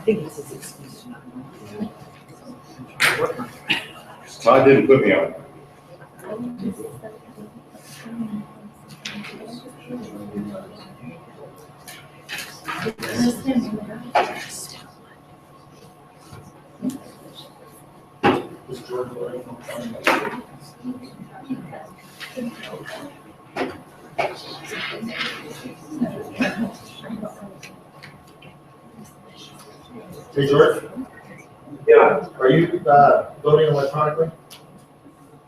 think this is excuse. Todd didn't put me on. Hey, George? Yeah. Are you voting electronically?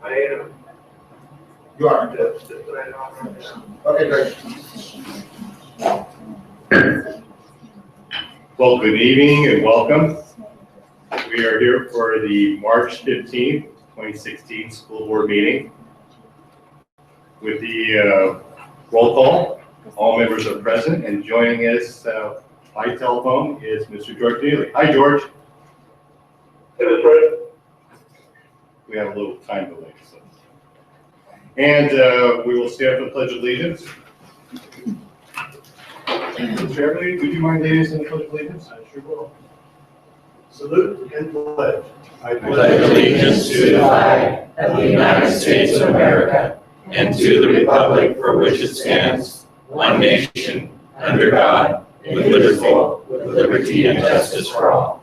I am. You are? Okay, great. Well, good evening and welcome. We are here for the March 15th, 2016 school board meeting. With the roll call, all members are present, and joining us by telephone is Mr. George Neely. Hi, George. Hey, Mr. President. We have a little time delay. So. And we will stand for the Pledge of Allegiance. Mr. Everly, would you mind leading us in the Pledge of Allegiance? I sure will. Salute and pledge. I pledge allegiance to the flag of the United States of America and to the republic for which it stands, one nation, under God, indivisible, with liberty and justice for all.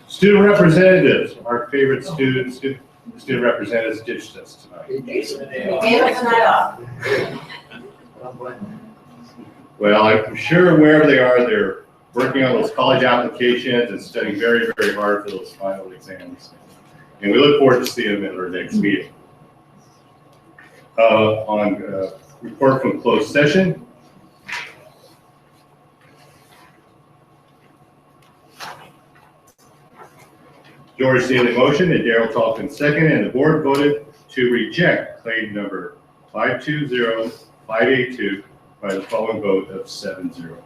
Student representatives, our favorite student representatives ditched us tonight. They gave us a night off. Well, I'm sure wherever they are, they're working on those college applications and studying very, very hard for those final exams. And we look forward to seeing them at our next meeting. On report from closed session. George Seeley motion and Darrell Talkin second, and the board voted to reject claim number 520582 by the following vote of 7-0.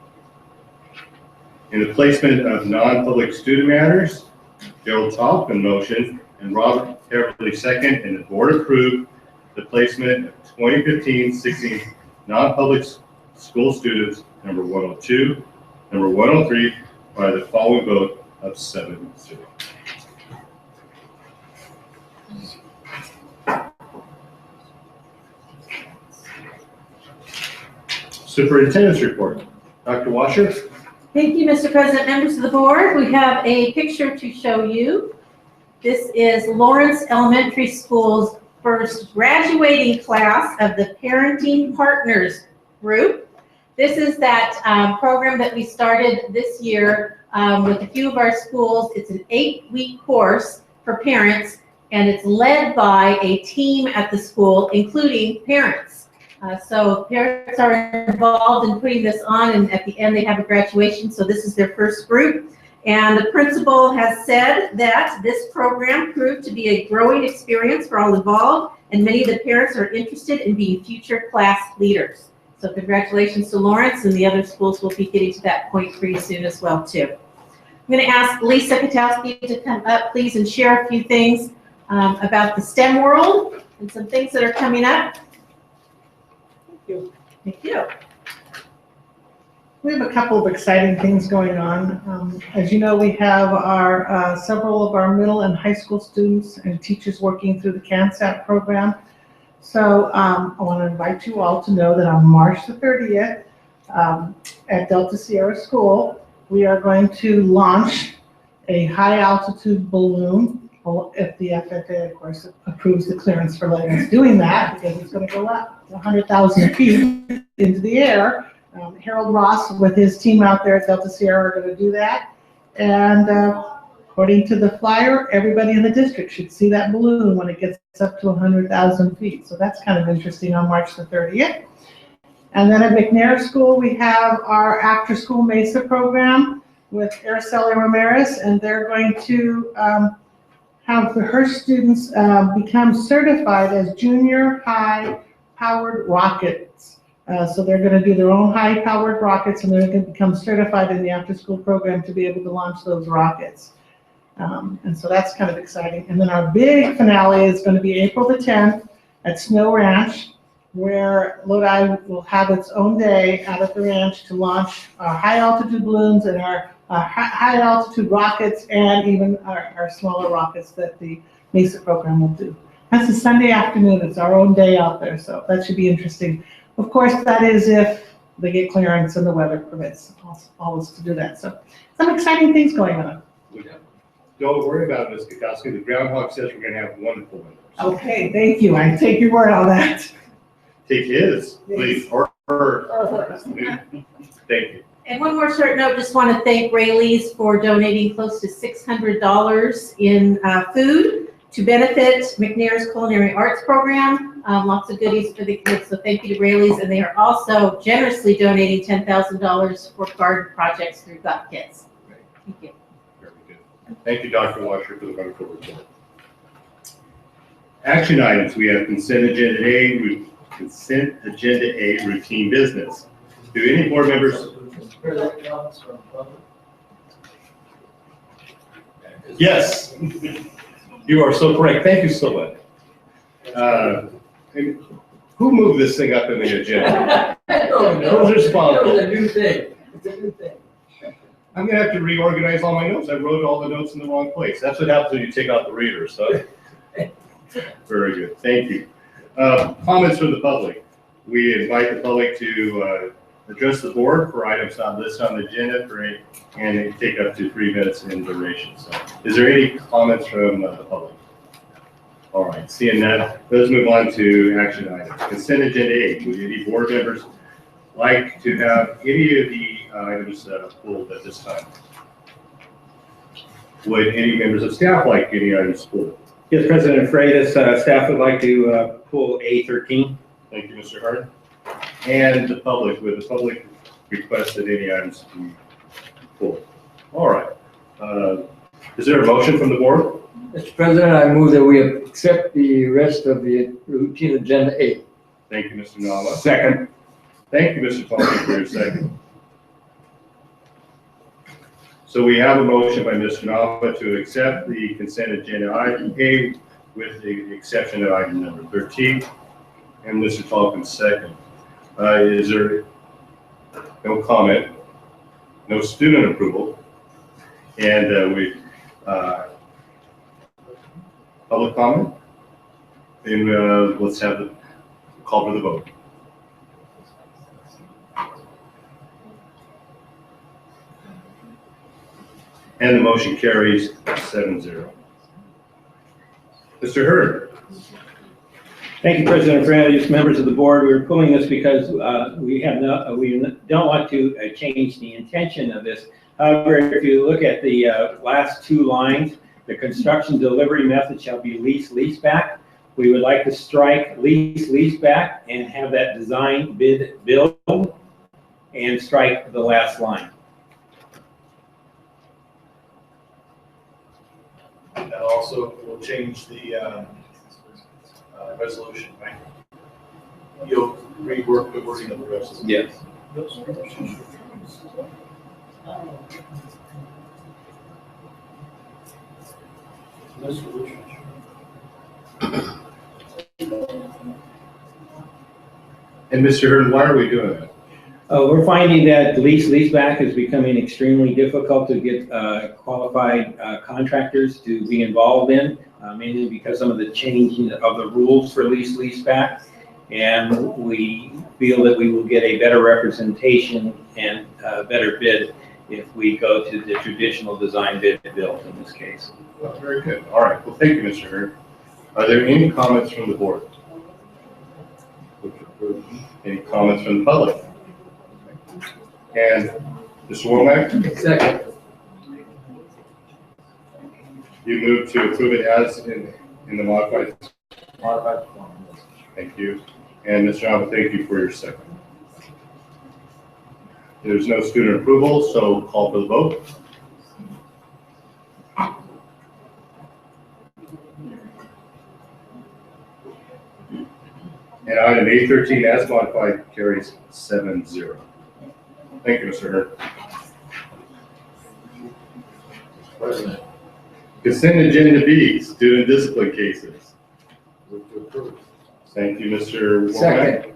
In the placement of non-public student matters, Darrell Talkin motion and Robert Everly second, and the board approved the placement of 2015-16 non-public school students number 102, number 103 by the following vote of 7-0. Superintendent's report. Dr. Washer. Thank you, Mr. President, members of the board. We have a picture to show you. This is Lawrence Elementary School's first graduating class of the Parenting Partners group. This is that program that we started this year with a few of our schools. It's an 8-week course for parents, and it's led by a team at the school, including parents. So parents are involved in putting this on, and at the end they have a graduation. So this is their first group. And the principal has said that this program proved to be a growing experience for all involved, and many of the parents are interested in being future class leaders. So congratulations to Lawrence, and the other schools will be getting to that point pretty soon as well too. I'm going to ask Lisa Katowski to come up, please, and share a few things about the STEM world and some things that are coming up. Thank you. We have a couple of exciting things going on. As you know, we have our several of our middle and high school students and teachers working through the CANSAT program. So I want to invite you all to know that on March the 30th at Delta Sierra School, we are going to launch a high altitude balloon. Well, if the FFA, of course, approves the clearance for letting us doing that, because it's going to go up 100,000 feet into the air. Harold Ross with his team out there at Delta Sierra are going to do that. And according to the flyer, everybody in the district should see that balloon when it gets up to 100,000 feet. So that's kind of interesting on March the 30th. And then at McNair School, we have our after school MESA program with Araceli Ramirez, and they're going to have her students become certified as junior high powered rockets So they're going to do their own high-powered rockets, and they're going to become certified in the after-school program to be able to launch those rockets. And so that's kind of exciting. And then our big finale is going to be April the 10th at Snow Ranch, where Lodi will have its own day out at the ranch to launch our high-altitude balloons and our high-altitude rockets, and even our smaller rockets that the MESA program will do. That's a Sunday afternoon. It's our own day out there, so that should be interesting. Of course, that is if they get clearance and the weather permits always to do that. So some exciting things going on. Don't worry about it, Ms. Kukowski. The groundhog says we're going to have wonderful weather. Okay, thank you. I take your word on that. Take his, please, or her. Thank you. And one more short note, just want to thank Rayleigh's for donating close to $600 in food to benefit McNair's Culinary Arts Program. Lots of goodies for the kids, so thank you to Rayleigh's. And they are also generously donating $10,000 for garden projects through Got Kids. Thank you. Very good. Thank you, Dr. Washer, for the wonderful report. Action items, we have consent agenda A, routine business. Do any board members? Yes, you are so correct. Thank you so much. Who moved this thing up in the agenda? Who's responsible? It's a new thing. It's a new thing. I'm gonna have to reorganize all my notes. I wrote all the notes in the wrong place. That's what happens when you take out the reader, so. Very good, thank you. Comments from the public. We invite the public to address the board for items not listed on the agenda and it take up to 3 minutes in duration. So, is there any comments from the public? All right, seeing that, let's move on to action items. Consent agenda A. Would any board members like to have any of the items pulled at this time? Would any members of staff like any items pulled? Yes, President Freitas, staff would like to pull A13. Thank you, Mr. Hart. And the public, would the public request that any items be pulled? All right. Is there a motion from the board? Mr. President, I move that we accept the rest of the routine agenda A. Thank you, Mr. Nava. Second. Thank you, Mr. Tallman, for your second. So we have a motion by Mr. Nava to accept the consent agenda item A with the exception of item number 13. And Mr. Tallman's second. Is there no comment, no student approval, and public comment? Then let's have the call for the vote. And the motion carries 7-0. Mr. Hurd. Thank you, President Freitas, members of the board. We're pulling this because we don't want to change the intention of this. However, if you look at the last two lines, the construction delivery method shall be lease-back. We would like to strike lease-back and have that design bid build and strike the last line. That also will change the resolution, right? You'll rework the wording of the resolution. Yes. And Mr. Hurd, why are we doing that? We're finding that lease-back is becoming extremely difficult to get qualified contractors to be involved in, mainly because some of the changing of the rules for lease-back. And we feel that we will get a better representation and a better bid if we go to the traditional design bid build in this case. Well, very good. All right. Well, thank you, Mr. Hurd. Are there any comments from the board? Any comments from the public? And Mr. Womack? Second. You move to approve it as in the modified. Form. Thank you. And Mr. Alva, thank you for your second. There's no student approval, so call for the vote. And Item 813 as modified carries 7-0. Thank you, Mr. Hearn. President. Consent agenda B, student discipline cases. Move to approve. Thank you, Mr. Womack, Second.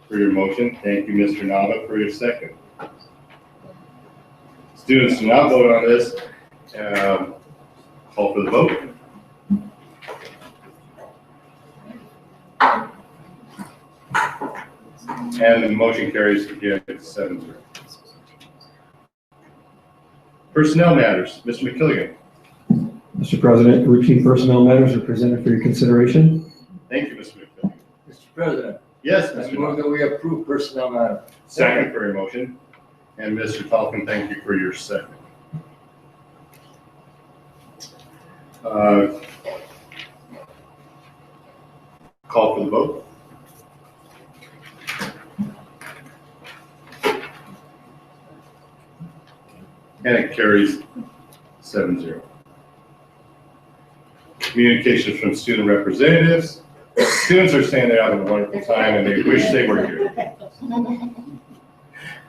for your motion. Thank you, Mr. Nava, for your second. Students do not vote on this. Call for the vote. And the motion carries again 7-0. Personnel matters, Mr. McKilligan. Mr. President, routine personnel matters are presented for your consideration. Thank you, Mr. McKilligan. Mr. President, Yes, I Mr. move Nava. that we approve personnel matter. Second for your motion. And Mr. Falcon, thank you for your second. Call for the vote. And it carries 7-0. Communications from student representatives. Students are saying they're having a wonderful time and they wish they were here.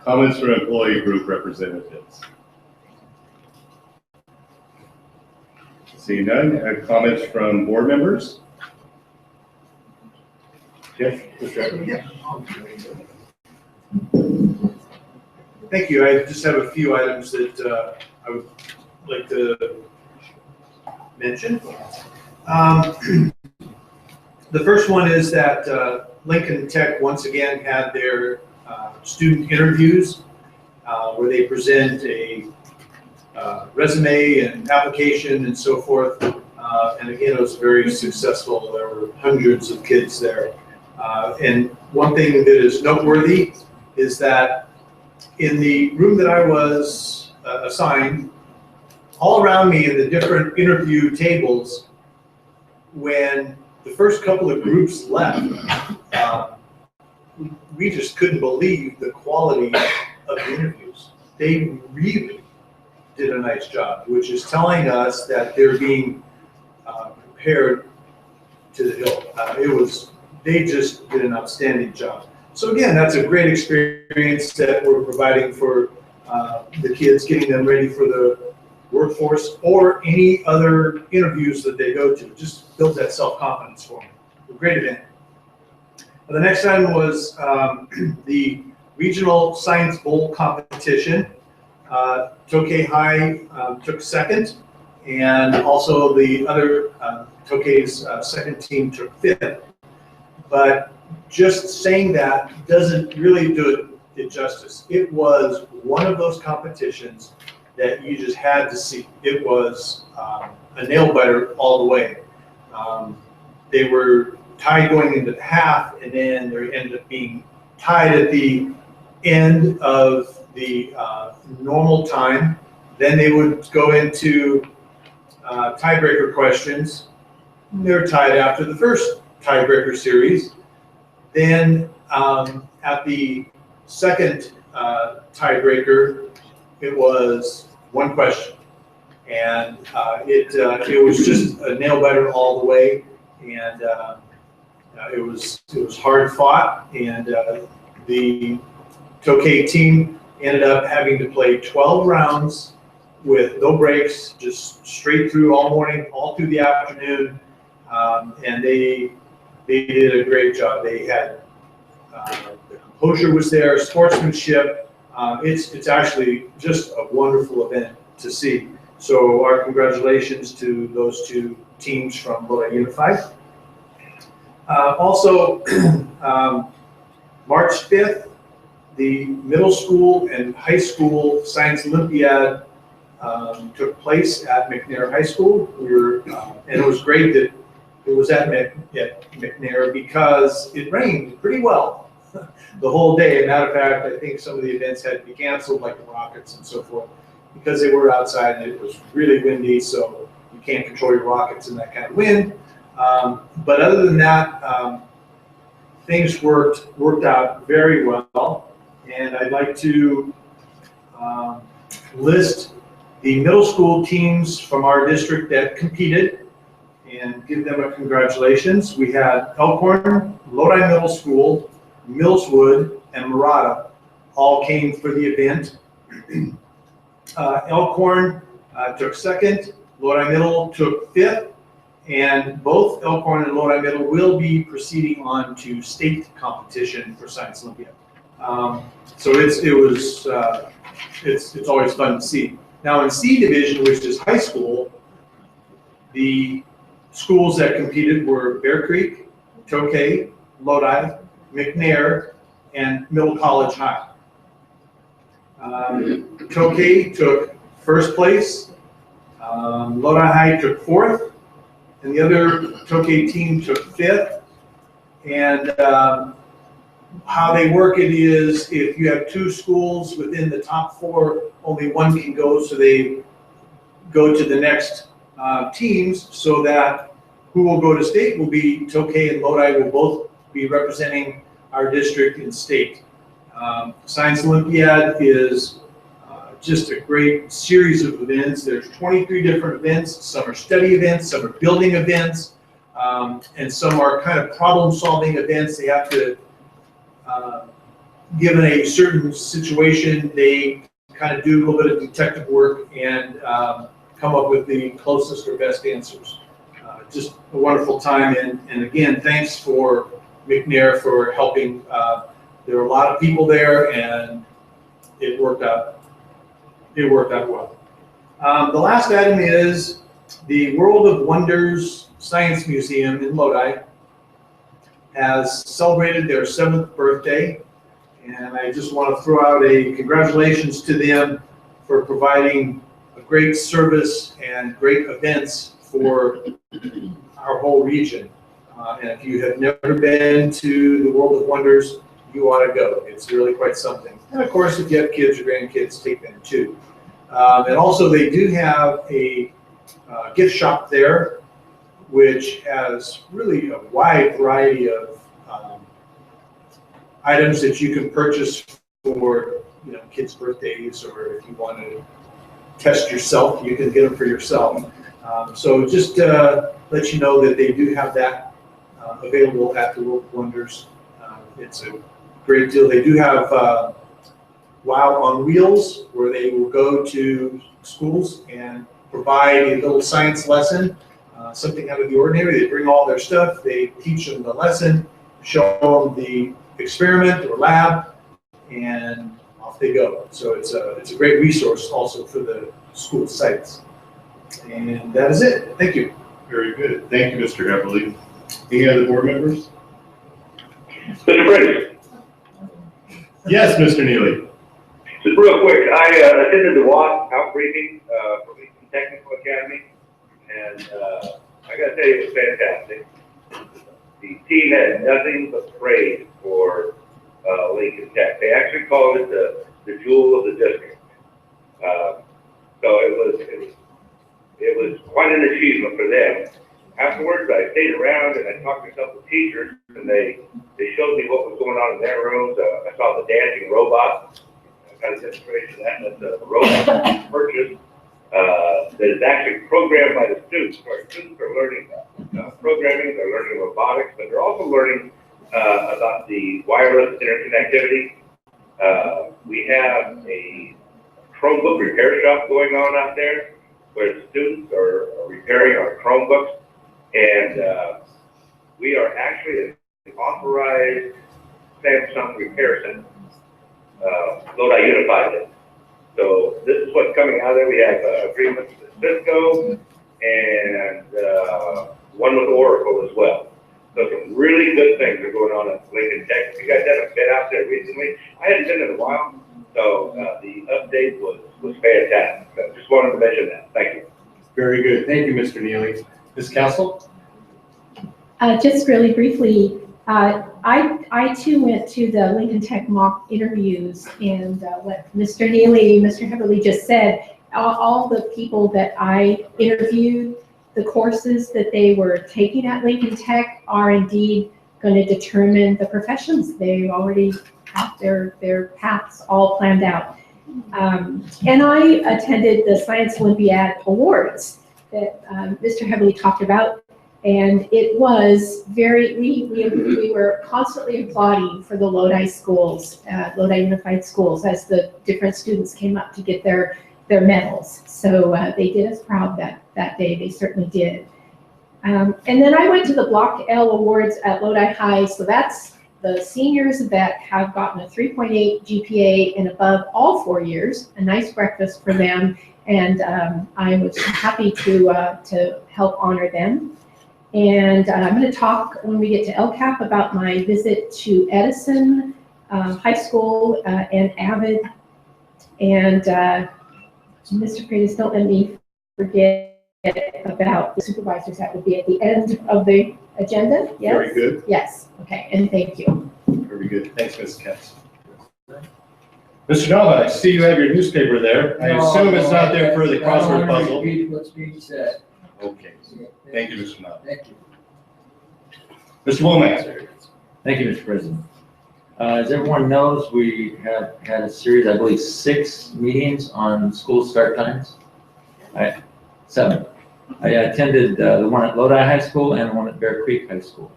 Comments from employee group representatives. Seeing none. Comments from board members? Yes, Mr. Eckert? Thank you. I just have a few items that I would like to mention. The first one is that Lincoln Tech once again had their student interviews where they present a resume and application and so forth. And again, it was very successful. There were hundreds of kids there. And one thing that is noteworthy is that in the room that I was assigned, all around me in the different interview tables, when the first couple of groups left, we just couldn't believe the quality of the interviews. They really did a nice job, which is telling us that they're being prepared to the hill. They just did an outstanding job. So again, that's a great experience that we're providing for the kids, getting them ready for the workforce or any other interviews that they go to. Just builds that self-confidence for them. A great event. The next item was the Regional Science Bowl competition. Tokay High took second, and also the other Tokay's second team took fifth. But just saying that doesn't really do it justice. It was one of those competitions that you just had to see. It was a nail biter all the way. They were tied going into the half, and then they ended up being tied at the end of the normal time. Then they would go into tiebreaker questions. They're tied after the first tiebreaker series. Then at the second tiebreaker, it was one question, and it was just a nail biter all the way, and it was hard fought, and the Tokay team ended up having to play 12 rounds with no breaks, just straight through all morning, all through the afternoon, and they did a great job. They had the composure was there, sportsmanship. It's actually just a wonderful event to see. So our congratulations to those two teams from Lodi Unified. Also, March 5th, the middle school and high school science Olympiad took place at McNair High School. And it was great that it was at McNair because it rained pretty well the whole day. Matter of fact, I think some of the events had to be canceled, like the rockets and so forth, because they were outside and it was really windy, so you can't control your rockets in that kind of wind. But other than that, things worked out very well. And I'd like to list the middle school teams from our district that competed. and give them a congratulations. We had Elkhorn, Lodi Middle School, Millswood, and Murata all came for the event. Elkhorn took second, Lodi Middle took fifth, and both Elkhorn and Lodi Middle will be proceeding on to state competition for Science Olympiad. So it's always fun to see. Now in C division, which is high school, the schools that competed were Bear Creek, Tokay, Lodi, McNair, and Middle College High. Tokay took first place, Lodi High took fourth, and the other Tokay team took fifth. And how they work it is, if you have two schools within the top four, only one can go, so they go to the next teams, so that who will go to state will be Tokay and Lodi will both be representing our district in state. Science Olympiad is just a great series of events. There's 23 different events. Some are study events, some are building events, and some are kind of problem-solving events. They have to, given a certain situation, they kind of do a little bit of detective work and come up with the closest or best answers. Just a wonderful time, and again, thanks for McNair for helping. There were a lot of people there, and it worked out. It worked out well. The last item is the World of Wonders Science Museum in Lodi has celebrated their 7th birthday, and I just want to throw out a congratulations to them for providing a great service and great events for our whole region. And if you have never been to the World of Wonders, you ought to go. It's really quite something. And of course, if you have kids or grandkids, take them too. And also, they do have a gift shop there, which has really a wide variety of items that you can purchase for, you know, kids' birthdays, or if you want to test yourself, you can get them for yourself. So just let you know that they do have that available at the World of Wonders. It's a great deal. They do have Wow on Wheels, where they will go to schools and provide a little science lesson, something out of the ordinary. They bring all their stuff, they teach them the lesson, show them the experiment or lab, and off they go. So it's a great resource also for the school sites. And that is it. Thank you. Very good. Thank you, Mr. Everly. Any other board members? Mr. Prince, Yes, Mr. Neely. just real quick, I attended the WASP out briefing for Lincoln Technical Academy, and I gotta tell you, it was fantastic. The team had nothing but praise for Lincoln Tech. They actually called it the jewel of the district. So it was quite an achievement for them. Afterwards, I stayed around and I talked to a couple of teachers, and they showed me what was going on in their rooms. I saw the dancing robot. I got a demonstration of that. That's a robot purchased that is actually programmed by the students. So our students are learning programming, they're learning robotics, but they're also learning about the wireless interconnectivity. We have a Chromebook repair shop going on out there, where the students are repairing our Chromebooks. And we are actually an authorized Samsung repair center. Lodi Unified it. So this is what's coming out of there. We have agreements with Cisco and one with Oracle as well. So some really good things are going on at Lincoln Tech. If you guys haven't been out there recently, I hadn't been in a while, so the update was fantastic. So just wanted to mention that. Thank you. Very good. Thank you, Mr. Neely. Ms. Castle? Just really briefly, I too went to the Lincoln Tech mock interviews, and what Mr. Neely, Mr. Heberly just said, all the people that I interviewed, the courses that they were taking at Lincoln Tech are indeed going to determine the professions. They already have their paths all planned out. And I attended the Science Olympiad Awards that Mr. Heberly talked about. And it was very, we were constantly applauding for the Lodi schools, Lodi Unified Schools, as the different students came up to get their medals. So they did us proud that day, they certainly did. And then I went to the Block L Awards at Lodi High, so that's the seniors that have gotten a 3.8 GPA and above all 4 years, a nice breakfast for them, and I was happy to help honor them. And I'm going to talk when we get to LCAP about my visit to Edison High School and Avid. And Mr. Freitas, don't let me forget about the supervisors. That would be at the end of the agenda. Yes? Very good. Yes. Okay. And thank you. Very good. Thanks, Ms. Katz. Mr. Nova, I see you have your newspaper there. I assume it's not there for the crossword puzzle. Repeat what's being said. Okay. Thank you, Mr. Nova. Thank you. Mr. Womack. Thank you, Mr. President. As everyone knows, we have had a series, I believe, 6 meetings on school start times. 7. I attended the one at Lodi High School and the one at Bear Creek High School.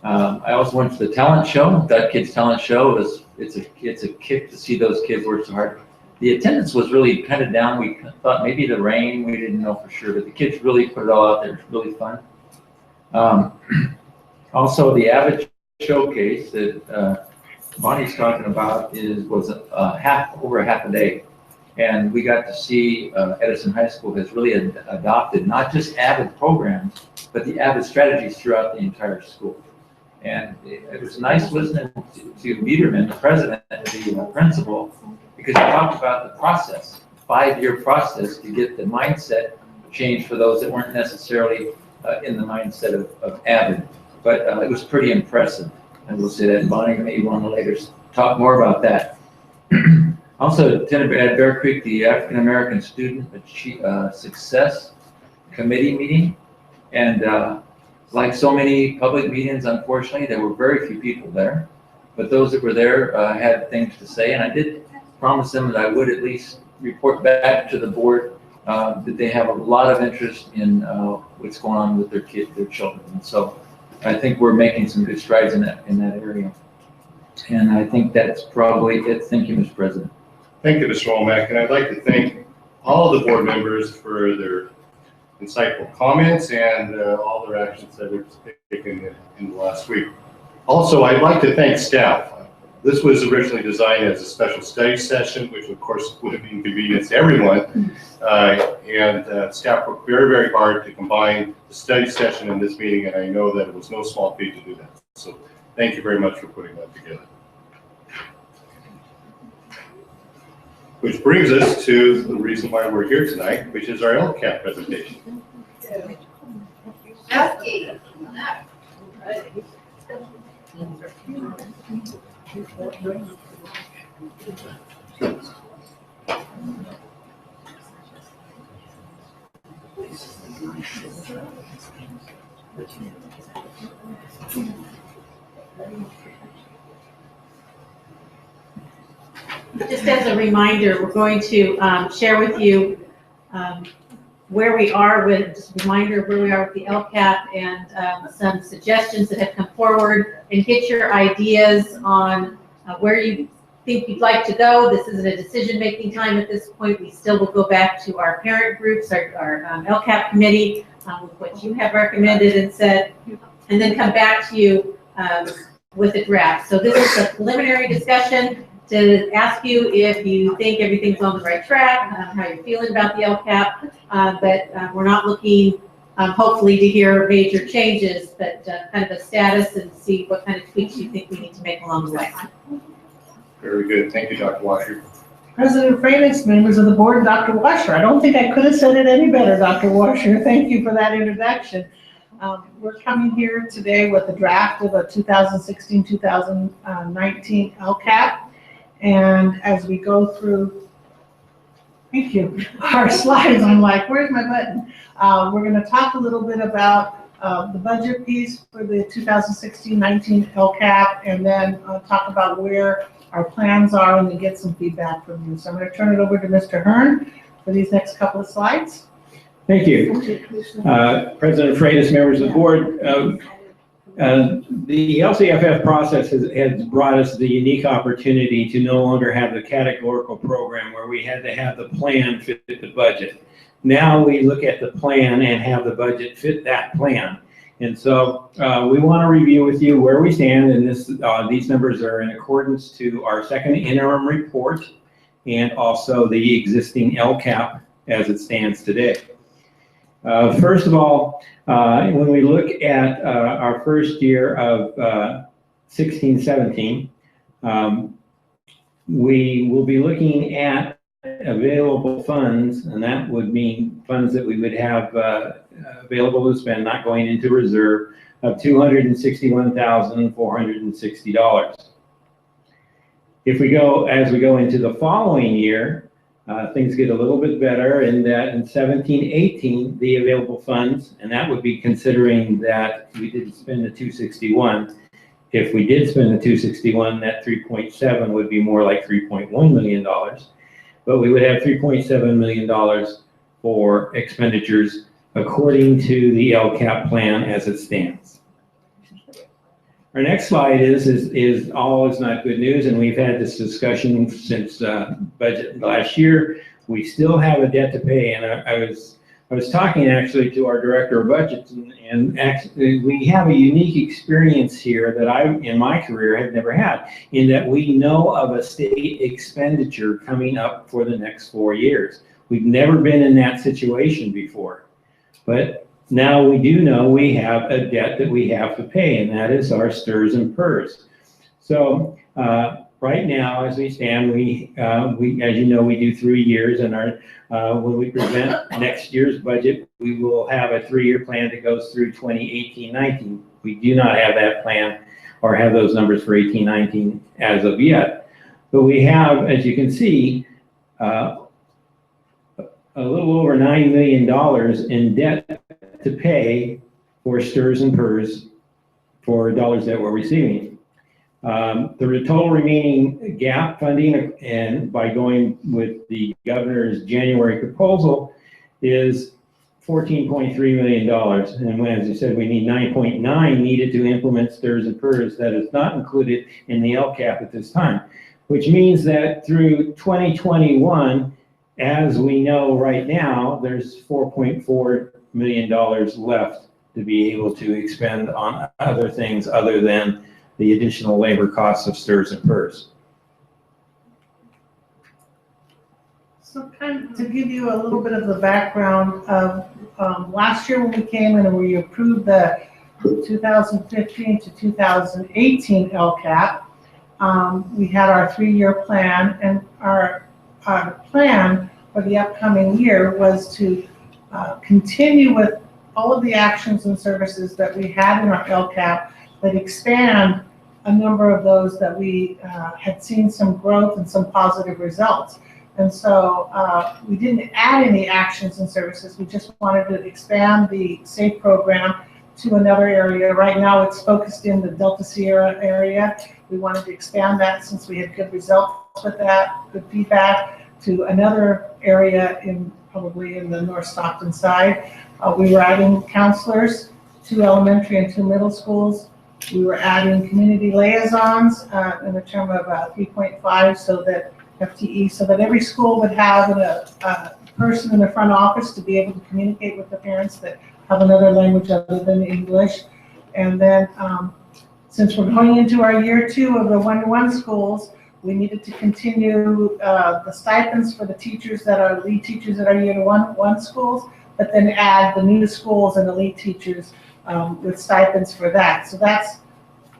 I also went to the talent show, that kids talent show. It's a kick to see those kids work so hard. The attendance was really kind of down. We thought maybe the rain, we didn't know for sure, but the kids really put it all out there. It was really fun. Also, the Avid showcase that Bonnie's talking about was over half a day. And we got to see Edison High School has really adopted not just Avid programs, but the Avid strategies throughout the entire school. And it was nice listening to Biederman, the president, the principal, because he talked about the process, 5-year process to get the mindset change for those that weren't necessarily in the mindset of Avid. But it was pretty impressive. I will say that. Bonnie may want to later talk more about that. Also attended at Bear Creek the African American Student Success Committee meeting. And like so many public meetings, unfortunately, there were very few people there. But those that were there had things to say. And I did promise them that I would at least report back to the board that they have a lot of interest in what's going on with their children. And so I think we're making some good strides in that area. And I think that's probably it. Thank you, Mr. President. Thank you, Mr. Womack. And I'd like to thank all of the board members for their insightful comments and all their actions that were taken in the last week. Also, I'd like to thank staff. This was originally designed as a special study session, which of course would have been convenient to everyone. Staff worked very, very hard to combine the study session and this meeting, and I know that it was no small feat to do that. So thank you very much for putting that together. Which brings us to the reason why we're here tonight, which is our LCAP presentation. Just as a reminder, we're going to share with you where we are with, just a reminder of where we are with the LCAP and some suggestions that have come forward, and get your ideas on where you think you'd like to go. This isn't a decision-making time at this point. We still will go back to our parent groups, our LCAP committee, with what you have recommended and said, and then come back to you with a draft. So this is a preliminary discussion to ask you if you think everything's on the right track, how you're feeling about the LCAP, but we're not looking, hopefully, to hear major changes, but kind of a status and see what kind of tweaks you think we need to make along the way. Very good. Thank you, Dr. Washer. President Freitas, members of the board, Dr. Washer. I don't think I could have said it any better, Dr. Washer. Thank you for that introduction. We're coming here today with a draft of a 2016-2019 LCAP. And as we go through, thank you, our slides, I'm like, where's my button? We're going to talk a little bit about the budget piece for the 2016-19 LCAP, and then talk about where our plans are and then get some feedback from you. So I'm going to turn it over to Mr. Hearn for these next couple of slides. Thank you. President Freitas, members of the board, the LCFF process has brought us the unique opportunity to no longer have the categorical program where we had to have the plan fit the budget. Now we look at the plan and have the budget fit that plan. And so we want to review with you where we stand, and these numbers are in accordance to our second interim report and also the existing LCAP as it stands today. First of all, when we look at our first year of 16-17, we will be looking at available funds, and that would mean funds that we would have available to spend, not going into reserve, of $261,460. As we go into the following year, things get a little bit better in that in 17-18, the available funds, and that would be considering that we didn't spend the 261. If we did spend the 261, that 3.7 would be more like $3.1 million. But we would have $3.7 million for expenditures according to the LCAP plan as it stands. Our next slide is all is not good news, and we've had this discussion since budget last year. We still have a debt to pay, and I was talking actually to our director of budgets, and actually we have a unique experience here that I, in my career, have never had, in that we know of a state expenditure coming up for the next 4 years. We've never been in that situation before, but now we do know we have a debt that we have to pay, and that is our STRS and PERS. So right now, as we stand, we as you know, we do 3 years, and when we present next year's budget, we will have a 3-year plan that goes through 2018-19. We do not have that plan or have those numbers for 18-19 as of yet, but we have, as you can see, a little over $9 million in debt to pay for STRS and PERS for dollars that we're receiving. The total remaining gap funding, and by going with the governor's January proposal, is $14.3 million. And as I said, we need 9.9 needed to implement STRS and PERS. That is not included in the LCAP at this time, which means that through 2021, as we know right now, there's $4.4 million left to be able to expend on other things other than the additional labor costs of STRS and PERS. So kind of to give you a little bit of the background of last year when we came in and we approved the 2015 to 2018 LCAP, we had our 3-year plan, and our plan for the upcoming year was to continue with all of the actions and services that we had in our LCAP, but expand a number of those that we had seen some growth and some positive results. And so we didn't add any actions and services. We just wanted to expand the SAFE program to another area. Right now it's focused in the Delta Sierra area. We wanted to expand that since we had good results with that, good feedback, to another area probably in the North Stockton side. We were adding counselors, 2 elementary and 2 middle schools. We were adding community liaisons in the term of 3.5 so that FTE, so that every school would have a person in the front office to be able to communicate with the parents that have another language other than English. And then since we're going into our year 2 of the 1-to-1 schools, we needed to continue the stipends for the teachers that are lead teachers that are year 1 schools, but then add the new schools and the lead teachers with stipends for that. So that's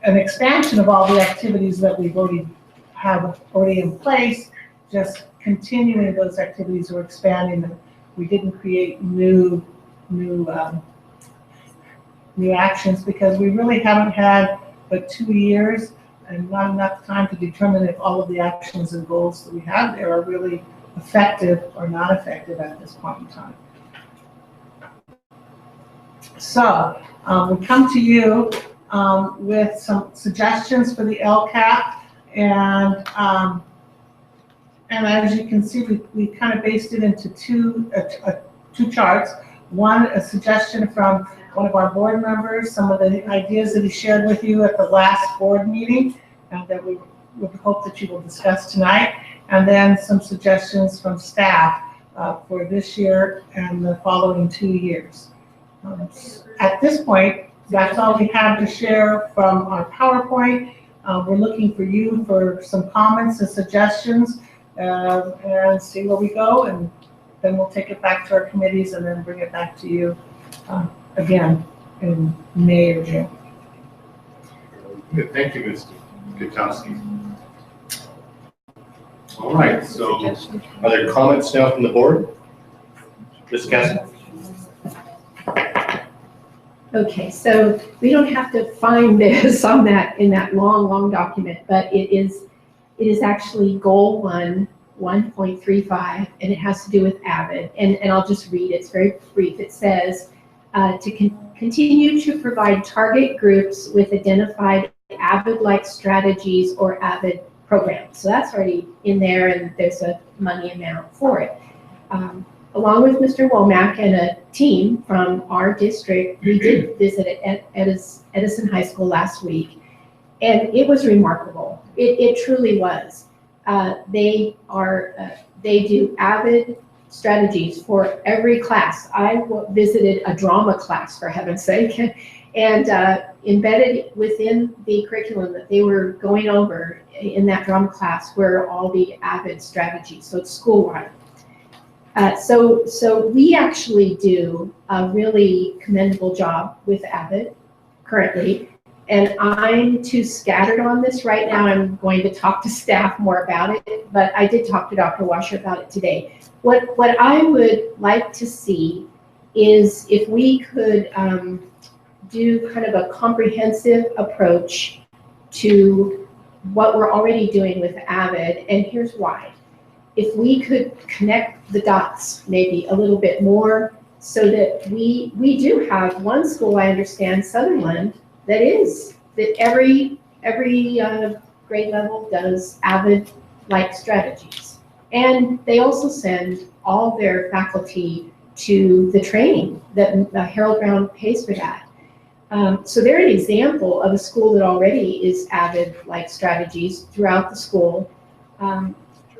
an expansion of all the activities that we've already in place, just continuing those activities or expanding them. We didn't create new actions because we really haven't had but 2 years and not enough time to determine if all of the actions and goals that we have there are really effective or not effective at this point in time. So we come to you with some suggestions for the LCAP, and as you can see, we kind of based it into two charts. One, a suggestion from one of our board members, some of the ideas that he shared with you at the last board meeting, that we would hope that you will discuss tonight, and then some suggestions from staff for this year and the following 2 years. At this point, that's all we have to share from our PowerPoint. We're looking for you for some comments and suggestions, and see where we go, and then we'll take it back to our committees and then bring it back to you again in May or June. Good, thank you, Mr. Gutowski. All right, so are there comments now from the board? Ms. Cassie? Okay, so we don't have to find this on that, in that long document, but it is actually goal 1.35, and it has to do with AVID, and I'll just read it. It's very brief. It says to continue to provide target groups with identified AVID-like strategies or AVID programs. So that's already in there, and there's a money amount for it. Along with Mr. Womack and a team from our district, we did visit at Edison High School last week, and it was remarkable. It truly was. They do AVID strategies for every class. I visited a drama class, for heaven's sake, and embedded within the curriculum that they were going over in that drama class were all the AVID strategies, so it's school-wide. So we actually do a really commendable job with AVID currently, and I'm too scattered on this right now. I'm going to talk to staff more about it, but I did talk to Dr. Washer about it today. What I would like to see is if we could do kind of a comprehensive approach to what we're already doing with AVID, and here's why. If we could connect the dots maybe a little bit more, so that we do have one school, I understand, Sutherland, that every grade level does AVID-like strategies. And they also send all their faculty to the training that Harold Brown pays for that. So they're an example of a school that already is AVID-like strategies throughout the school.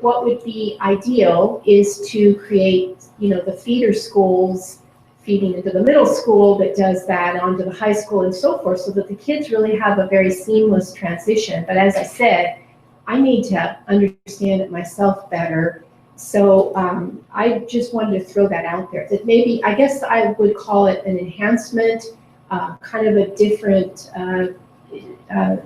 What would be ideal is to create, the feeder schools feeding into the middle school that does that onto the high school and so forth, so that the kids really have a very seamless transition. But as I said, I need to understand it myself better. So I just wanted to throw that out there, that maybe, I guess I would call it an enhancement, kind of a different,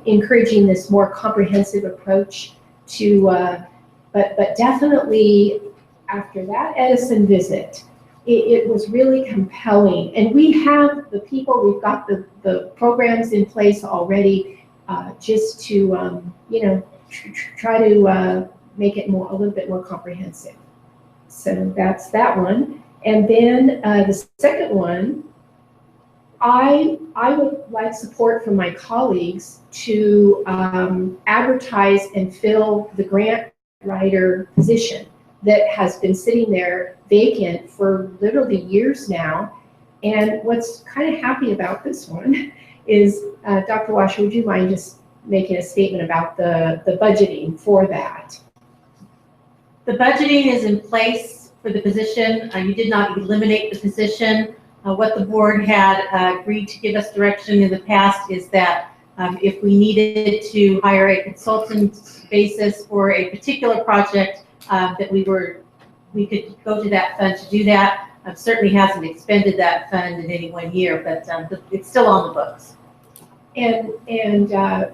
encouraging this more comprehensive approach to, but definitely after that Edison visit, it was really compelling. And we have the people, we've got the programs in place already, just to, try to make it a little bit more comprehensive. So that's that one. And then the second one, I would like support from my colleagues to advertise and fill the grant writer position that has been sitting there vacant for literally years now. And what's kind of happy about this one is, Dr. Washer, would you mind just making a statement about the budgeting for that? The budgeting is in place for the position. You did not eliminate the position. What the board had agreed to give us direction in the past is that if we needed to hire a consultant basis for a particular project, that we could go to that fund to do that. Certainly hasn't expended that fund in any 1 year, but it's still on the books. And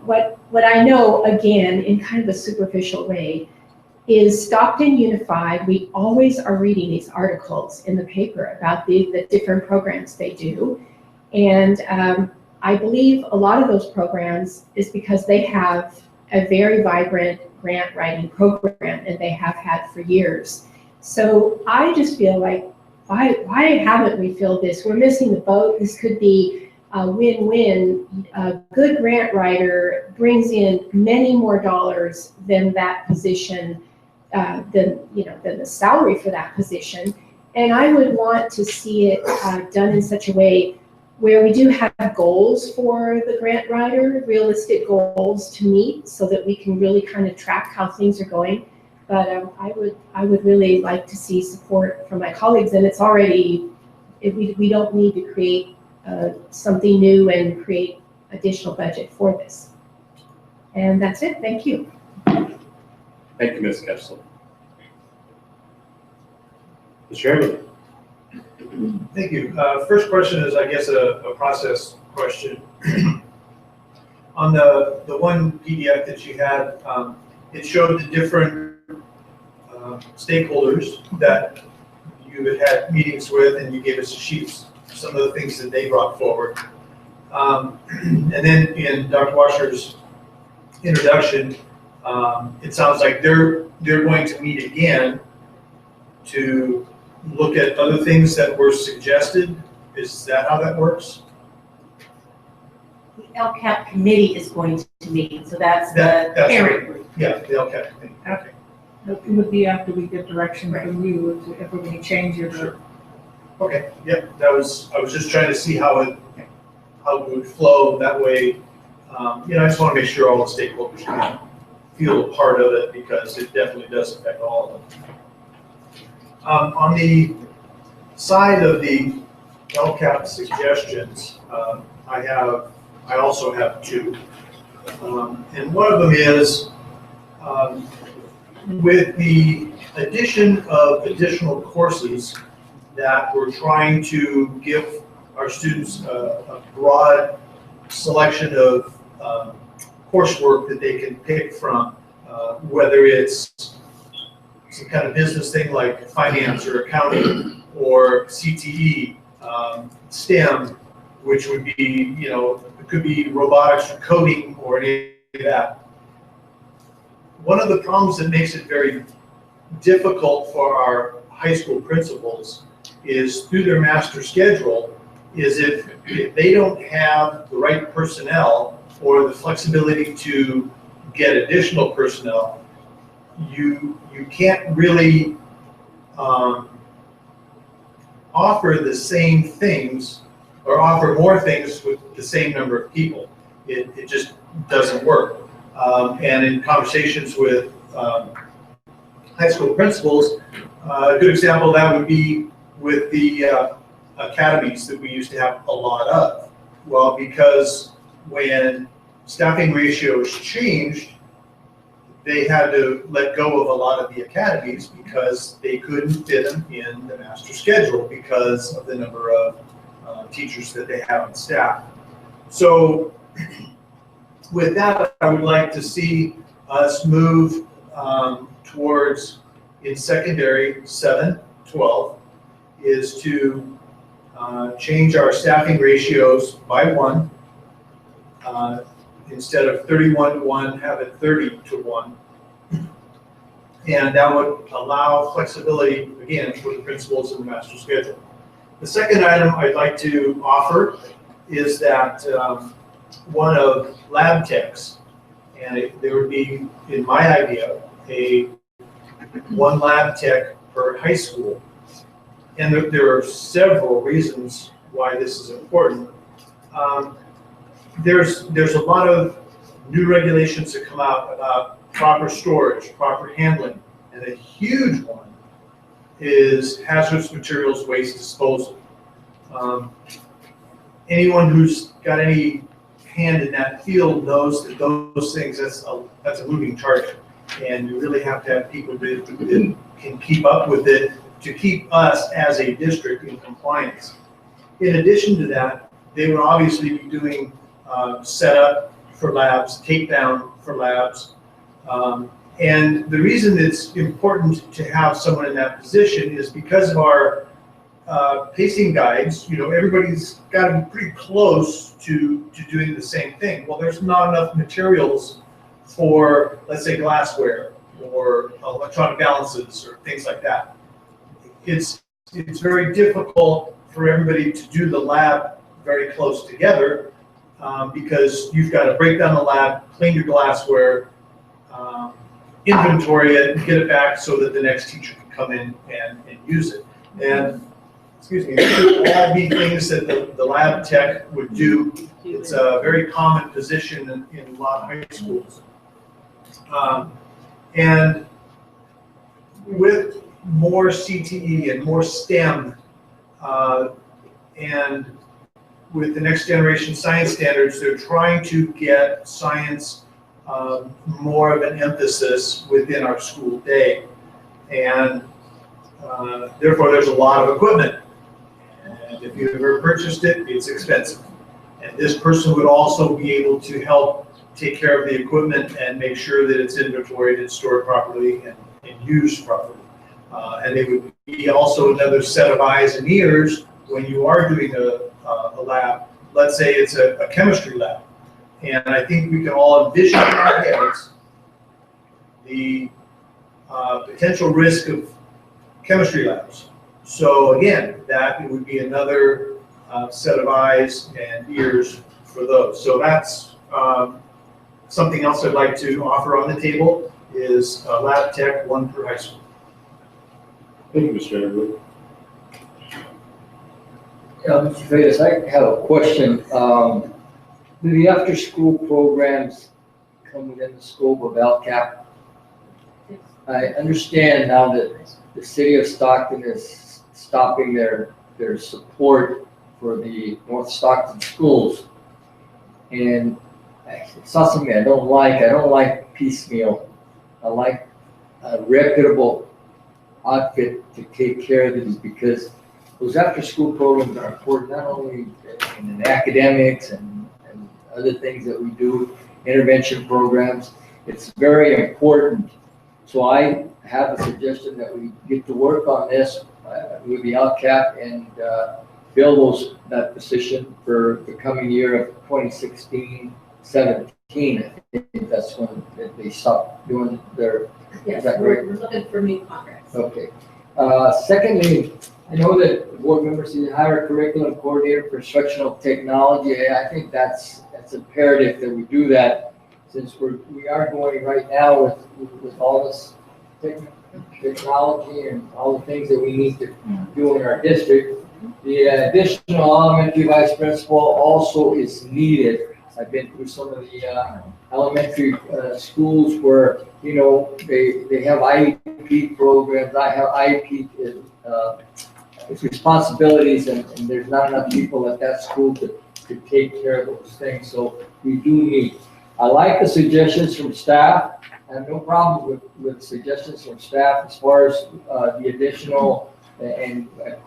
what I know, again, in kind of a superficial way, is Stockton Unified, we always are reading these articles in the paper about the different programs they do. And I believe a lot of those programs is because they have a very vibrant grant writing program, and they have had for years. So I just feel like, why haven't we filled this? We're missing the boat. This could be a win-win. A good grant writer brings in many more dollars than that position, than the salary for that position. And I would want to see it done in such a way where we do have goals for the grant writer, realistic goals to meet, so that we can really kind of track how things are going. But I would really like to see support from my colleagues, and it's already, we don't need to create something new and create additional budget for this. And that's it, thank you. Thank you, Ms. Kessler. Mr. Everly. Thank you. First question is, I guess, a process question. On the one PDF that you had, it showed the different stakeholders that you had meetings with, and you gave us sheets, some of the things that they brought forward. And then in Dr. Washer's introduction, it sounds like they're going to meet again to look at other things that were suggested. Is that how that works? The LCAP committee is going to meet, so that's the That's parent right. group. Yeah, the LCAP committee. Okay. It would be after we get direction from you, if we're going to change it. Sure. Okay, yep, I was just trying to see how it would flow that way. I just want to make sure all the stakeholders can feel a part of it, because it definitely does affect all of them. On the side of the LCAP suggestions, I also have two. And one of them is, with the addition of additional courses that we're trying to give our students a broad selection of coursework that they can pick from, whether it's some kind of business thing like finance or accounting, or CTE, STEM, which would be, it could be robotics or coding or any of that. One of the problems that makes it very difficult for our high school principals is, through their master schedule, is if they don't have the right personnel or the flexibility to get additional personnel, you can't really offer the same things or offer more things with the same number of people. It just doesn't work. And in conversations with high school principals, a good example of that would be with the academies that we used to have a lot of. Well, because when staffing ratios changed, they had to let go of a lot of the academies because they couldn't fit them in the master schedule because of the number of teachers that they have on staff. So with that, I would like to see us move towards, in secondary 7-12, is to change our staffing ratios by 1. Instead of 31-to-1, have it 30-to-1. And that would allow flexibility, again, for the principals in the master schedule. The second item I'd like to offer is that one of lab techs, and there would be, in my idea, one lab tech per high school. And there are several reasons why this is important. There's a lot of new regulations that come out about proper storage, proper handling, and a huge one is hazardous materials waste disposal. Anyone who's got any hand in that field knows that those things, that's a moving target, and you really have to have people that can keep up with it to keep us as a district in compliance. In addition to that, they would obviously be doing setup for labs, takedown for labs. And the reason it's important to have someone in that position is because of our pacing guides. Everybody's got to be pretty close to doing the same thing. Well, there's not enough materials for, let's say, glassware or electronic balances or things like that. It's very difficult for everybody to do the lab very close together, because you've got to break down the lab, clean your glassware, inventory it, and get it back so that the next teacher can come in and use it. And, excuse me, these would all be things that the lab tech would do. It's a very common position in a lot of high schools. And with more CTE and more STEM, and with the next generation science standards, they're trying to get science more of an emphasis within our school day. And therefore, there's a lot of equipment. And if you've ever purchased it, it's expensive. And this person would also be able to help take care of the equipment and make sure that it's inventoried and stored properly and used properly. And they would be also another set of eyes and ears when you are doing a lab. Let's say it's a chemistry lab. And I think we can all envision in our heads the potential risk of chemistry labs. So again, that would be another set of eyes and ears for those. So that's something else I'd like to offer on the table is lab tech, one per high school. Thank you, Mr. Everly. Mr. Freitas, I have a question. Do the after-school programs come within the scope of LCAP? I understand now that the city of Stockton is stopping their support for the North Stockton schools. And it's not something I don't like. I don't like piecemeal. I like a reputable outfit to take care of these, because those after-school programs are important not only in academics and other things that we do, intervention programs. It's very important. So I have a suggestion that we get to work on this with the LCAP and fill that position for the coming year of 2016-17. I think that's when they stop doing their. Yes, is that right? we're looking for new contracts. Okay. Secondly, I know that the board members need to hire a curriculum coordinator for instructional technology. I think that's imperative that we do that, since we are going right now with all this technology and all the things that we need to do in our district. The additional elementary vice principal also is needed. I've been through some of the elementary schools where, you know, they have IEP programs. I have IEP responsibilities, and there's not enough people at that school to take care of those things. So we do need. I like the suggestions from staff. I have no problem with suggestions from staff as far as the additional, and of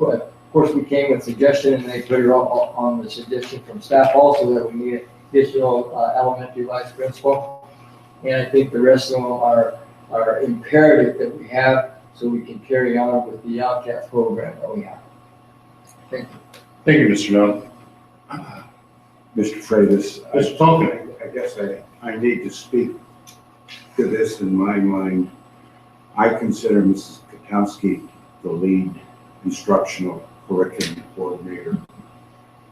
course we came with suggestion and they put it on the suggestion from staff also that we need additional elementary vice principal. And I think the rest of them are imperative that we have so we can carry on with the LCAP program that we have. Thank you. Thank you, Mr. Null. Mr. Freitas, Mr. Tonkin. I guess I need to speak to this in my mind. I consider Mrs. Katowski the lead instructional curriculum coordinator.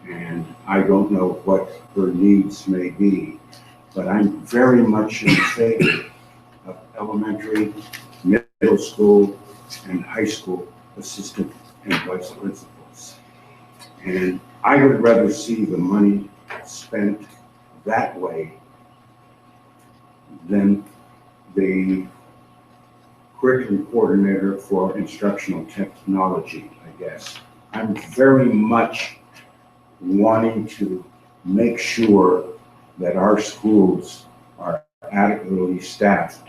And I don't know what her needs may be, but I'm very much in favor of elementary, middle school, and high school assistant and vice principals. And I would rather see the money spent that way than the curriculum coordinator for instructional technology, I guess. I'm very much wanting to make sure that our schools are adequately staffed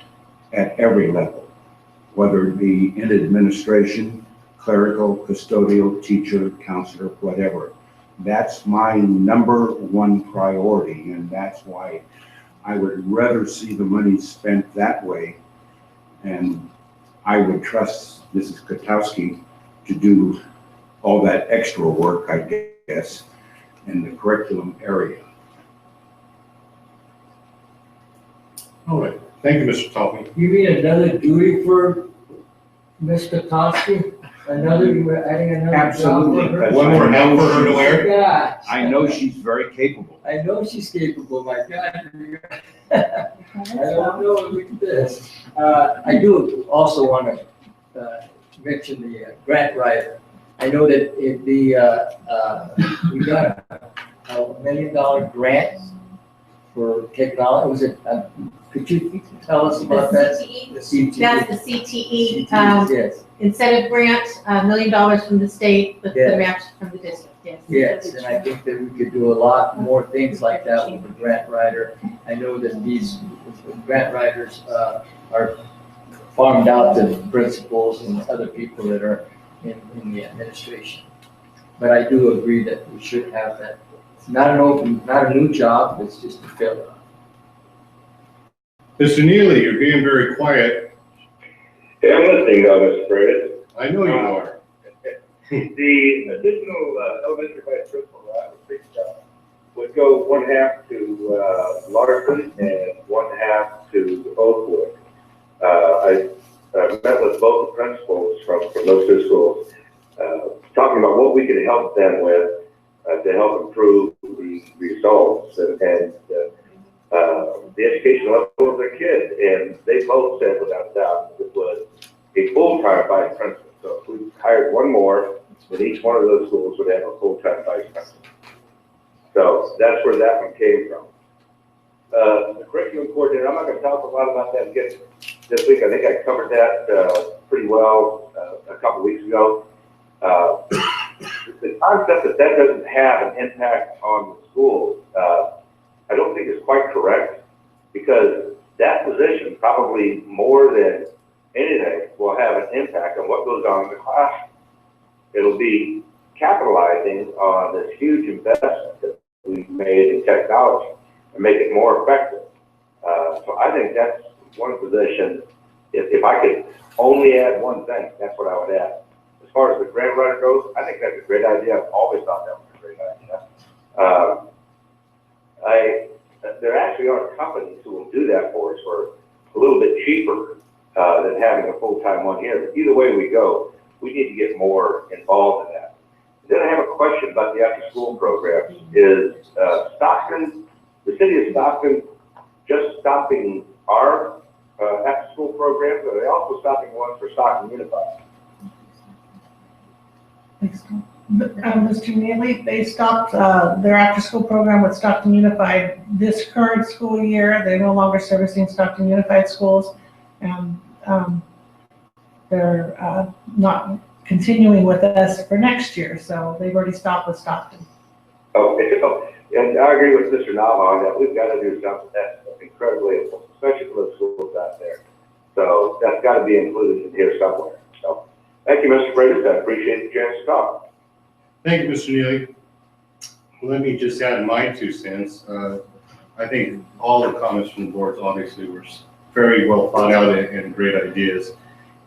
at every level, whether it be in administration, clerical, custodial, teacher, counselor, whatever. That's my number one priority, and that's why I would rather see the money spent that way. And I would trust Mrs. Katowski to do all that extra work, I guess, in the curriculum area. All right. Thank you, Mr. Tonkin. You mean another duty for Ms. Katowski? You were adding another Absolutely. job for her? One more help for her to wear? Yeah. I know she's very capable. I know she's capable, my God. I don't know, look at this. I do also want to mention the grant writer. I know that we got a $1 million grant for technology. Was it, could you tell us about that? The CTE. That's the CTE, Yes. incentive grant, $1 million from the state, but the Yes. match from the district, yes. Yes, and I think that we could do a lot more things like that with the grant writer. I know that these grant writers are farmed out to principals and other people that are in the administration. But I do agree that we should have that. It's not not a new job, it's just to fill it. Mr. Neely, you're being very quiet. Hey, I'm listening though, Mr. Curtis. I know you are. The additional elementary vice principal that I was thinking about would go 1/2 to Larson and 1/2 to Oakwood. I met with both the principals from those two schools, talking about what we could help them with to help improve the results and the education level of their kids. And they both said without a doubt it was a full-time vice principal. So if we hired one more, then each one of those schools would have a full-time vice principal. So that's where that one came from. The curriculum coordinator, I'm not going to talk a lot about that again this week. I think I covered that pretty well a couple weeks ago. The concept that that doesn't have an impact on the school, I don't think is quite correct, because that position probably more than anything will have an impact on what goes on in the classroom. It'll be capitalizing on this huge investment that we've made in technology and make it more effective. So I think that's one position. If I could only add one thing, that's what I would add. As far as the grant writer goes, I think that's a great idea. I've always thought that was a great idea. There actually are companies who will do that for us for a little bit cheaper than having a full-time one here. But either way we go, we need to get more involved in that. Then I have a question about the after-school programs. Is Stockton, the city of Stockton, just stopping our after-school programs, or are they also stopping ones for Stockton Unified? Mr. Neely, they stopped their after-school program with Stockton Unified this current school year. They're no longer servicing Stockton Unified schools, and they're not continuing with us for next year, so they've already stopped with Stockton. Okay, and I agree with Mr. Nava on that. We've got to do something that's incredibly important, especially for those schools out there. So that's got to be included in here somewhere. So thank you, Mr. Freitas. I appreciate the chance to talk. Thank you, Mr. Neely. Let me just add my 2 cents. I think all the comments from the boards obviously were very well thought out and great ideas.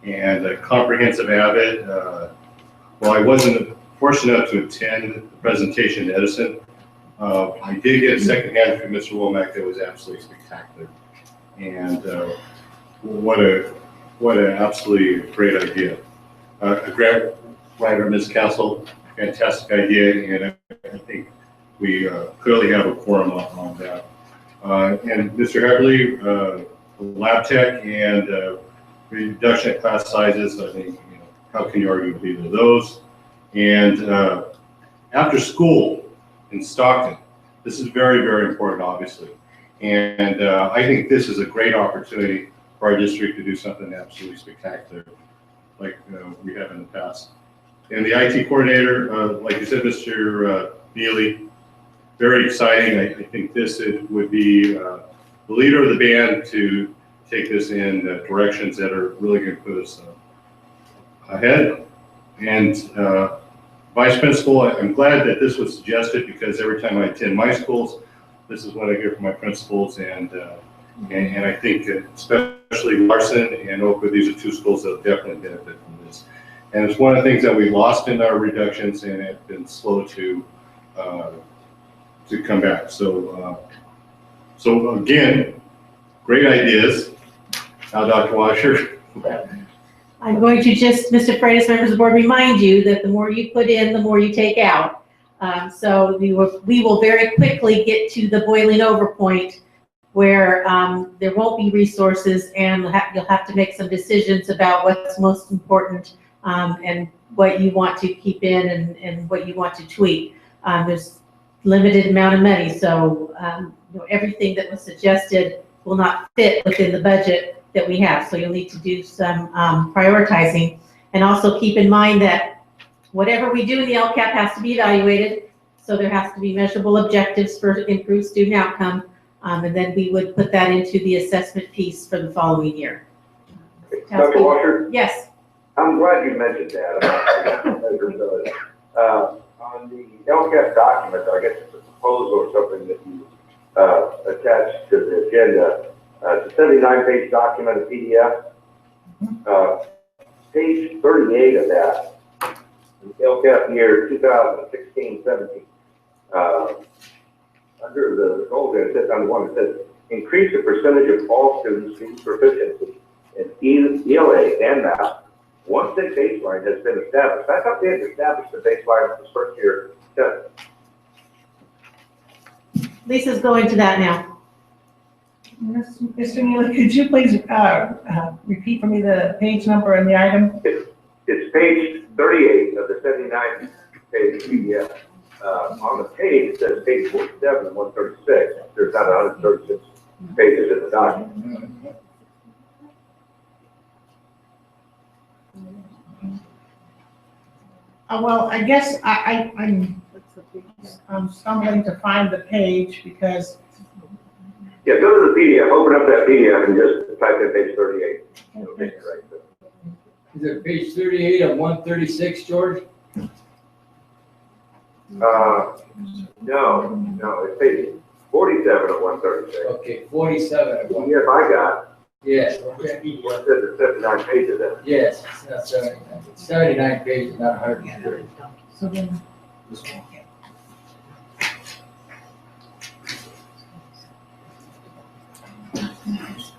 And a comprehensive audit. Well, I wasn't fortunate enough to attend the presentation at Edison. I did get secondhand from Mr. Womack that was absolutely spectacular. And what an absolutely great idea. A grant writer, Ms. Castle, fantastic idea, and I think we clearly have a quorum on that. And Mr. Heverly, lab tech and reduction of class sizes, I think, how can you argue with either of those? And after school in Stockton, this is very, very important, obviously. And I think this is a great opportunity for our district to do something absolutely spectacular, like we have in the past. And the IT coordinator, like you said, Mr. Neely, very exciting. I think this would be the leader of the band to take this in directions that are really going to put us ahead. And vice principal, I'm glad that this was suggested, because every time I attend my schools, this is what I hear from my principals, and I think especially Larson and Oakwood, these are 2 schools that will definitely benefit from this. And it's one of the things that we lost in our reductions, and it's been slow to come back. So again, great ideas. Now, Dr. Washer. I'm going to just, Mr. Freitas, members of the board, remind you that the more you put in, the more you take out. So we will very quickly get to the boiling over point where there won't be resources, and you'll have to make some decisions about what's most important and what you want to keep in and what you want to tweak. There's limited amount of money, so everything that was suggested will not fit within the budget that we have. So you'll need to do some prioritizing, and also keep in mind that whatever we do in the LCAP has to be evaluated. So there has to be measurable objectives for improved student outcome, and then we would put that into the assessment piece for the following year. Dr. Washer, Yes. I'm glad you mentioned that. On the LCAP document, I guess it's a proposal or something that you attached to the agenda. It's a 79-page document, a PDF. Page 38 of that, LCAP year 2016-17. Under the goals, it says on one, it says increase the percentage of all students seeking proficiency in ELA and math once the baseline has been established. I thought they had established the baseline for the first year test. Lisa's going to that now. Mr. Neely, could you please repeat for me the page number and the item? It's page 38 of the 79-page PDF. On the page, it says page 47 and 136. There's not 136 pages in the document. Well, I guess I'm stumbling to find the page because. Yeah, go to the PDF, open up that PDF and just type in page 38. It'll take you right there. Is it page 38 of 136, George? No, it's page 47 of 136. Okay, 47 of one. PDF I got, Yes, okay. it says it's 79 pages in it. Yes, it's not 79. It's 79 pages, not 130. So then.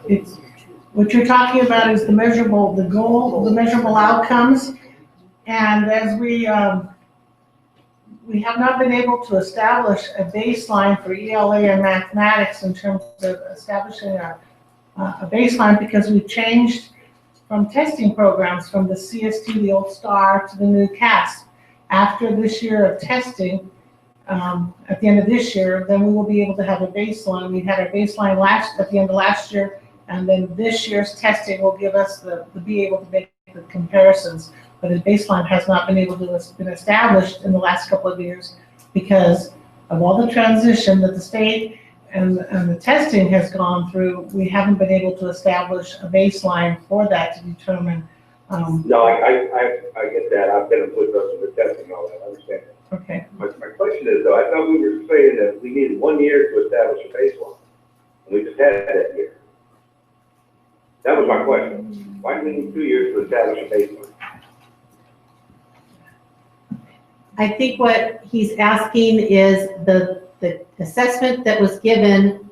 It's, what you're talking about is the measurable, the goal, the measurable outcomes. And as we have not been able to establish a baseline for ELA and mathematics in terms of establishing a baseline, because we've changed from testing programs from the CST, the old STAR, to the new CAST. After this year of testing, at the end of this year, then we will be able to have a baseline. We had a baseline at the end of last year, and then this year's testing will give us the be able to make the comparisons. But the baseline has not been able to been established in the last couple of years because of all the transition that the state and the testing has gone through. We haven't been able to establish a baseline for that to determine. No, I get that. I've been with us in the testing and all that. I understand that. Okay. My question is though, I thought we were saying that we needed 1 year to establish a baseline. And we just had that year. That was my question. Why do we need 2 years to establish a baseline? I think what he's asking is the assessment that was given,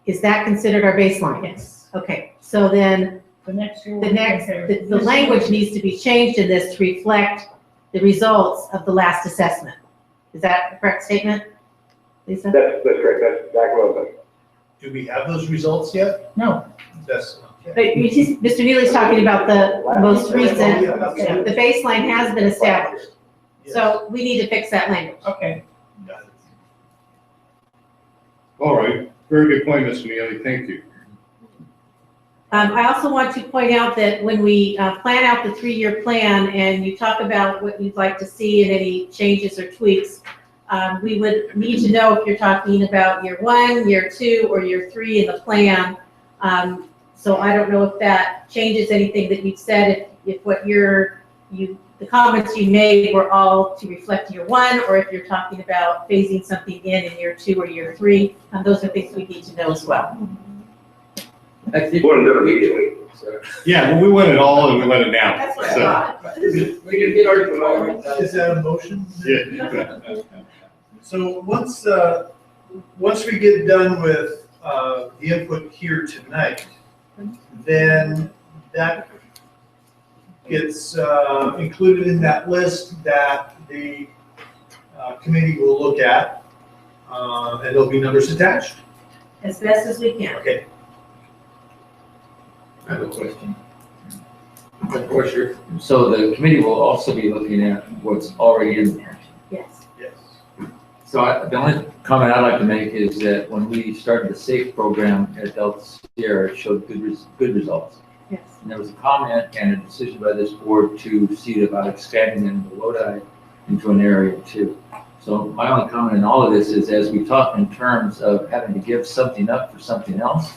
is that considered our baseline? Yes. Okay, so then The next year. the language needs to be changed in this to reflect the results of the last assessment. Is that the correct statement, Lisa? That's correct. That's exactly what I'm saying. Do we have those results yet? No. That's, But Mr. Neely's talking about the most recent, the baseline has been established. So we need to fix that language. Okay. All right, very good point, Mr. Neely, thank you. I also want to point out that when we plan out the 3-year plan and you talk about what you'd like to see and any changes or tweaks, we would need to know if you're talking about year 1, year 2, or year 3 in the plan. So I don't know if that changes anything that you've said, if what the comments you made were all to reflect year 1, or if you're talking about phasing something in year 2 or year 3. Those are things we need to know as well. I think One of them immediately. Yeah, well, we want it all and we want it now. That's what I So, thought. we can get our. is that a motion? yeah. So once we get done with the input here tonight, then that gets included in that list that the committee will look at, and there'll be numbers attached. As best as we can. Okay. I have a question. Of course, so the committee will also be looking at what's already in there. Yes. Yes. So the only comment I'd like to make is that when we started the SAFE program at Delta Sierra, it showed good results. Yes. And there was a comment and a decision by this board to see about expanding into Lodi into an area too. So my only comment in all of this is, as we talk in terms of having to give something up for something else,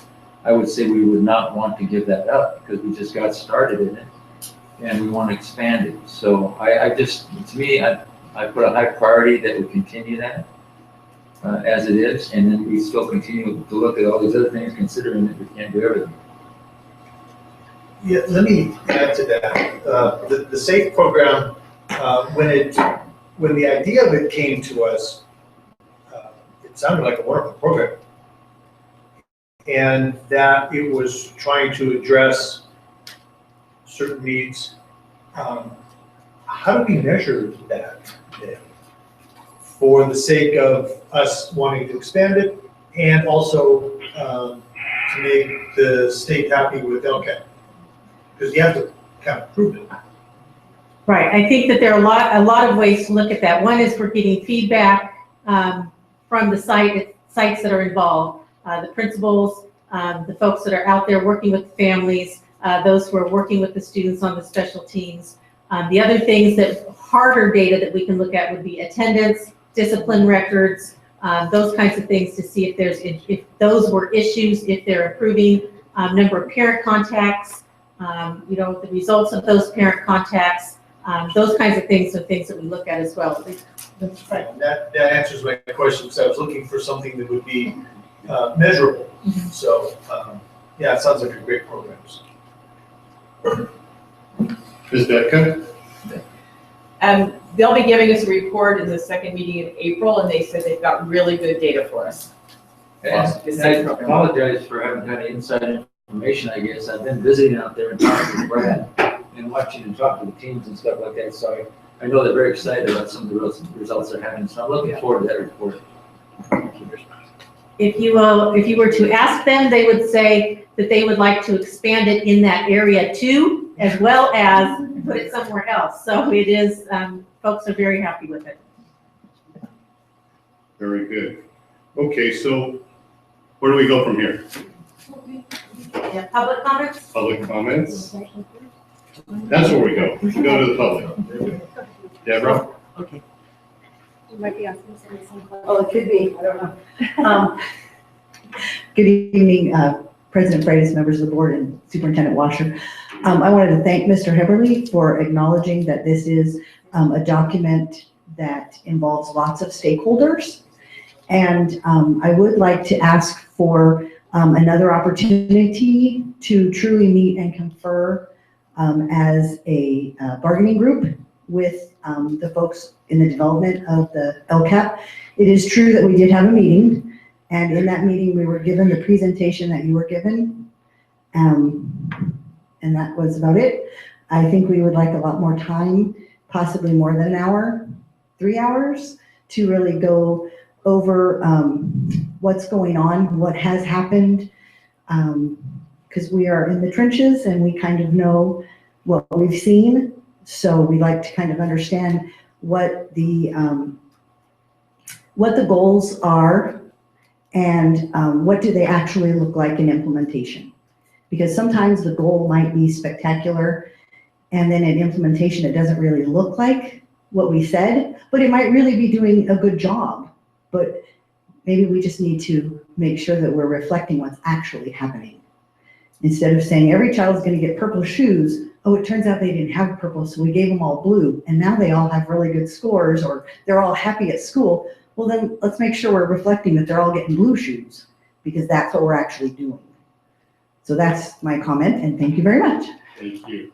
I would say we would not want to give that up because we just got started in it and we want to expand it. So to me, I put a high priority that we continue that as it is, and then we still continue to look at all these other things, considering that we can't do everything. Yeah, let me add to that. The SAFE program, when the idea of it came to us, it sounded like a wonderful program. And that it was trying to address certain needs. How do we measure that then? For the sake of us wanting to expand it and also to make the state happy with LCAP? Because you have to kind of prove it. Right, I think that there are a lot of ways to look at that. One is we're getting feedback from the sites that are involved, the principals, the folks that are out there working with the families, those who are working with the students on the special teams. The other things that harder data that we can look at would be attendance, discipline records, those kinds of things to see if those were issues, if they're improving, number of parent contacts, the results of those parent contacts. Those kinds of things are things that we look at as well. That's right. That answers my question, because I was looking for something that would be measurable. Mm-hmm. So, yeah, it sounds like a great program. Ms. Detka? They'll be giving us a report in the second meeting in April, and they said they've got really good data for us. And I apologize for having kind of inside information, I guess. I've been visiting out there and talking to Brad and watching and talking to the teams and stuff like that. So I know they're very excited about some of the results they're having. So I'm looking forward to that report. If you were to ask them, they would say that they would like to expand it in that area too, as well as put it somewhere else. So it is, folks are very happy with it. Very good. Okay, so where do we go from here? Yeah, public comments? Public comments? That's where we go. We go to the public. Deborah? Okay. You might be asking some questions. Oh, it could be, I don't know. Good evening, President Freitas, members of the board, and Superintendent Washer. I wanted to thank Mr. Heberly for acknowledging that this is a document that involves lots of stakeholders. And I would like to ask for another opportunity to truly meet and confer as a bargaining group with the folks in the development of the LCAP. It is true that we did have a meeting, and in that meeting we were given the presentation that you were given, and that was about it. I think we would like a lot more time, possibly more than an hour, 3 hours, to really go over what's going on, what has happened, because we are in the trenches and we kind of know what we've seen. So we like to kind of understand what the goals are and what do they actually look like in implementation. Because sometimes the goal might be spectacular and then in implementation it doesn't really look like what we said, but it might really be doing a good job. But maybe we just need to make sure that we're reflecting what's actually happening. Instead of saying every child's going to get purple shoes, oh, it turns out they didn't have purple, so we gave them all blue, and now they all have really good scores, or they're all happy at school. Well, then let's make sure we're reflecting that they're all getting blue shoes, because that's what we're actually doing. So that's my comment, and thank you very much. Thank you.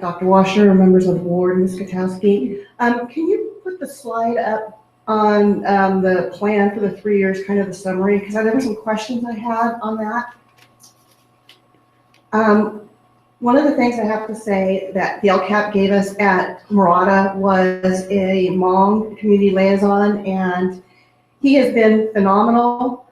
Dr. Washer, members of the board, Ms. Katowski, can you put the slide up on the plan for the 3 years, kind of the summary? Because there were some questions I had on that. One of the things I have to say that the LCAP gave us at Murata was a Hmong community liaison, and He has been phenomenal.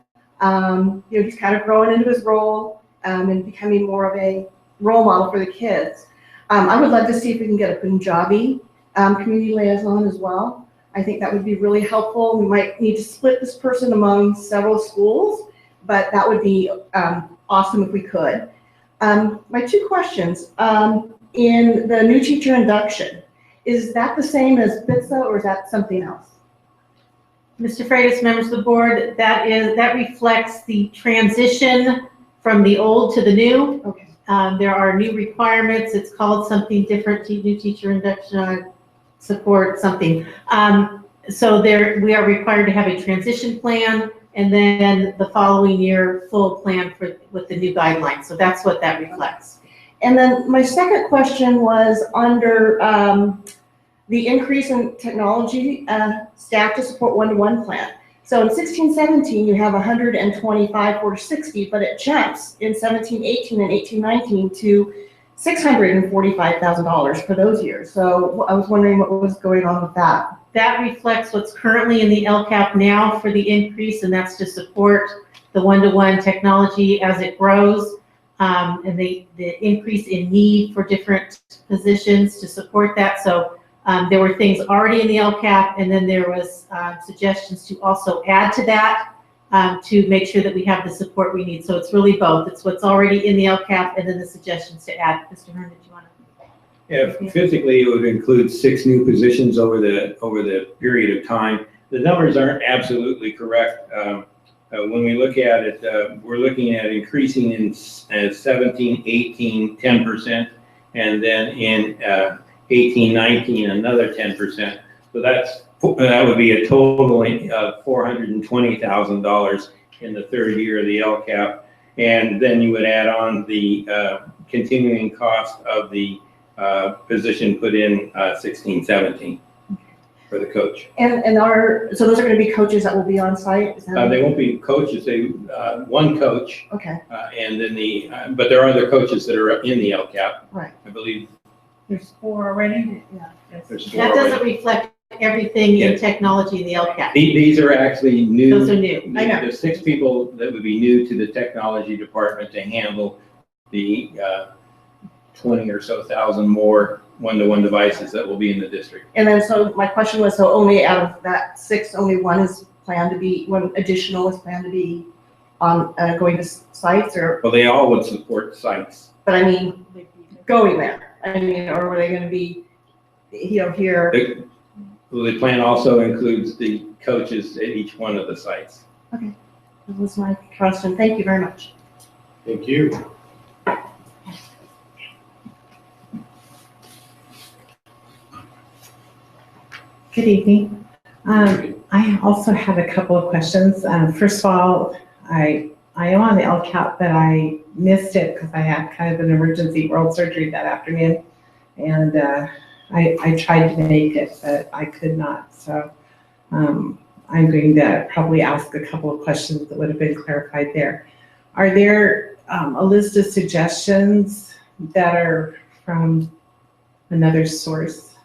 He's kind of growing into his role and becoming more of a role model for the kids. I would love to see if we can get a Punjabi community liaison as well. I think that would be really helpful. We might need to split this person among several schools, but that would be awesome if we could. My two questions, in the new teacher induction, is that the same as BITSA or is that something else? Mr. Freitas, members of the board, that reflects the transition from the old to the new. Okay. There are new requirements. It's called something different, new teacher induction support something. So we are required to have a transition plan, and then the following year, full plan with the new guidelines. So that's what that reflects. And then my second question was under the increase in technology staff to support one-to-one plan. So in 16-17, you have 125 or 60, but it jumps in 17-18 and 18-19 to $645,000 for those years. So I was wondering what was going on with that. That reflects what's currently in the LCAP now for the increase, and that's to support the one-to-one technology as it grows, and the increase in need for different positions to support that. So there were things already in the LCAP, and then there was suggestions to also add to that to make sure that we have the support we need. So it's really both. It's what's already in the LCAP and then the suggestions to add. Mr. Hearn, did you want to? Yeah, physically, it would include 6 new positions over the period of time. The numbers aren't absolutely correct. When we look at it, we're looking at increasing in 17, 18, 10%, and then in 18, 19, another 10%. So that would be a total of $420,000 in the third year of the LCAP. And then you would add on the continuing cost of the position put in 16, 17 for the coach. And so those are going to be coaches that will be on site? They won't be coaches, one coach. Okay. And then but there are other coaches that are in the LCAP. Right. I believe. There's 4 already? Yeah. There's 4 That doesn't already. reflect everything in technology in the LCAP. These are actually new. Those are new. I know. There's 6 people that would be new to the technology department to handle the 20 or so thousand more one-to-one devices that will be in the district. And then, so my question was, so only out of that 6, only one additional is planned to be on going to sites, or? Well, they all would support sites. But I mean, going there. I mean, or were they going to be, here? The plan also includes the coaches at each one of the sites. Okay, that was my question. Thank you very much. Thank you. Good evening. I also have a couple of questions. First of all, I am on the LCAP, but I missed it because I had kind of an emergency oral surgery that afternoon. And I tried to make it, but I could not. So I'm going to probably ask a couple of questions that would have been clarified there. Are there a list of suggestions that are from another source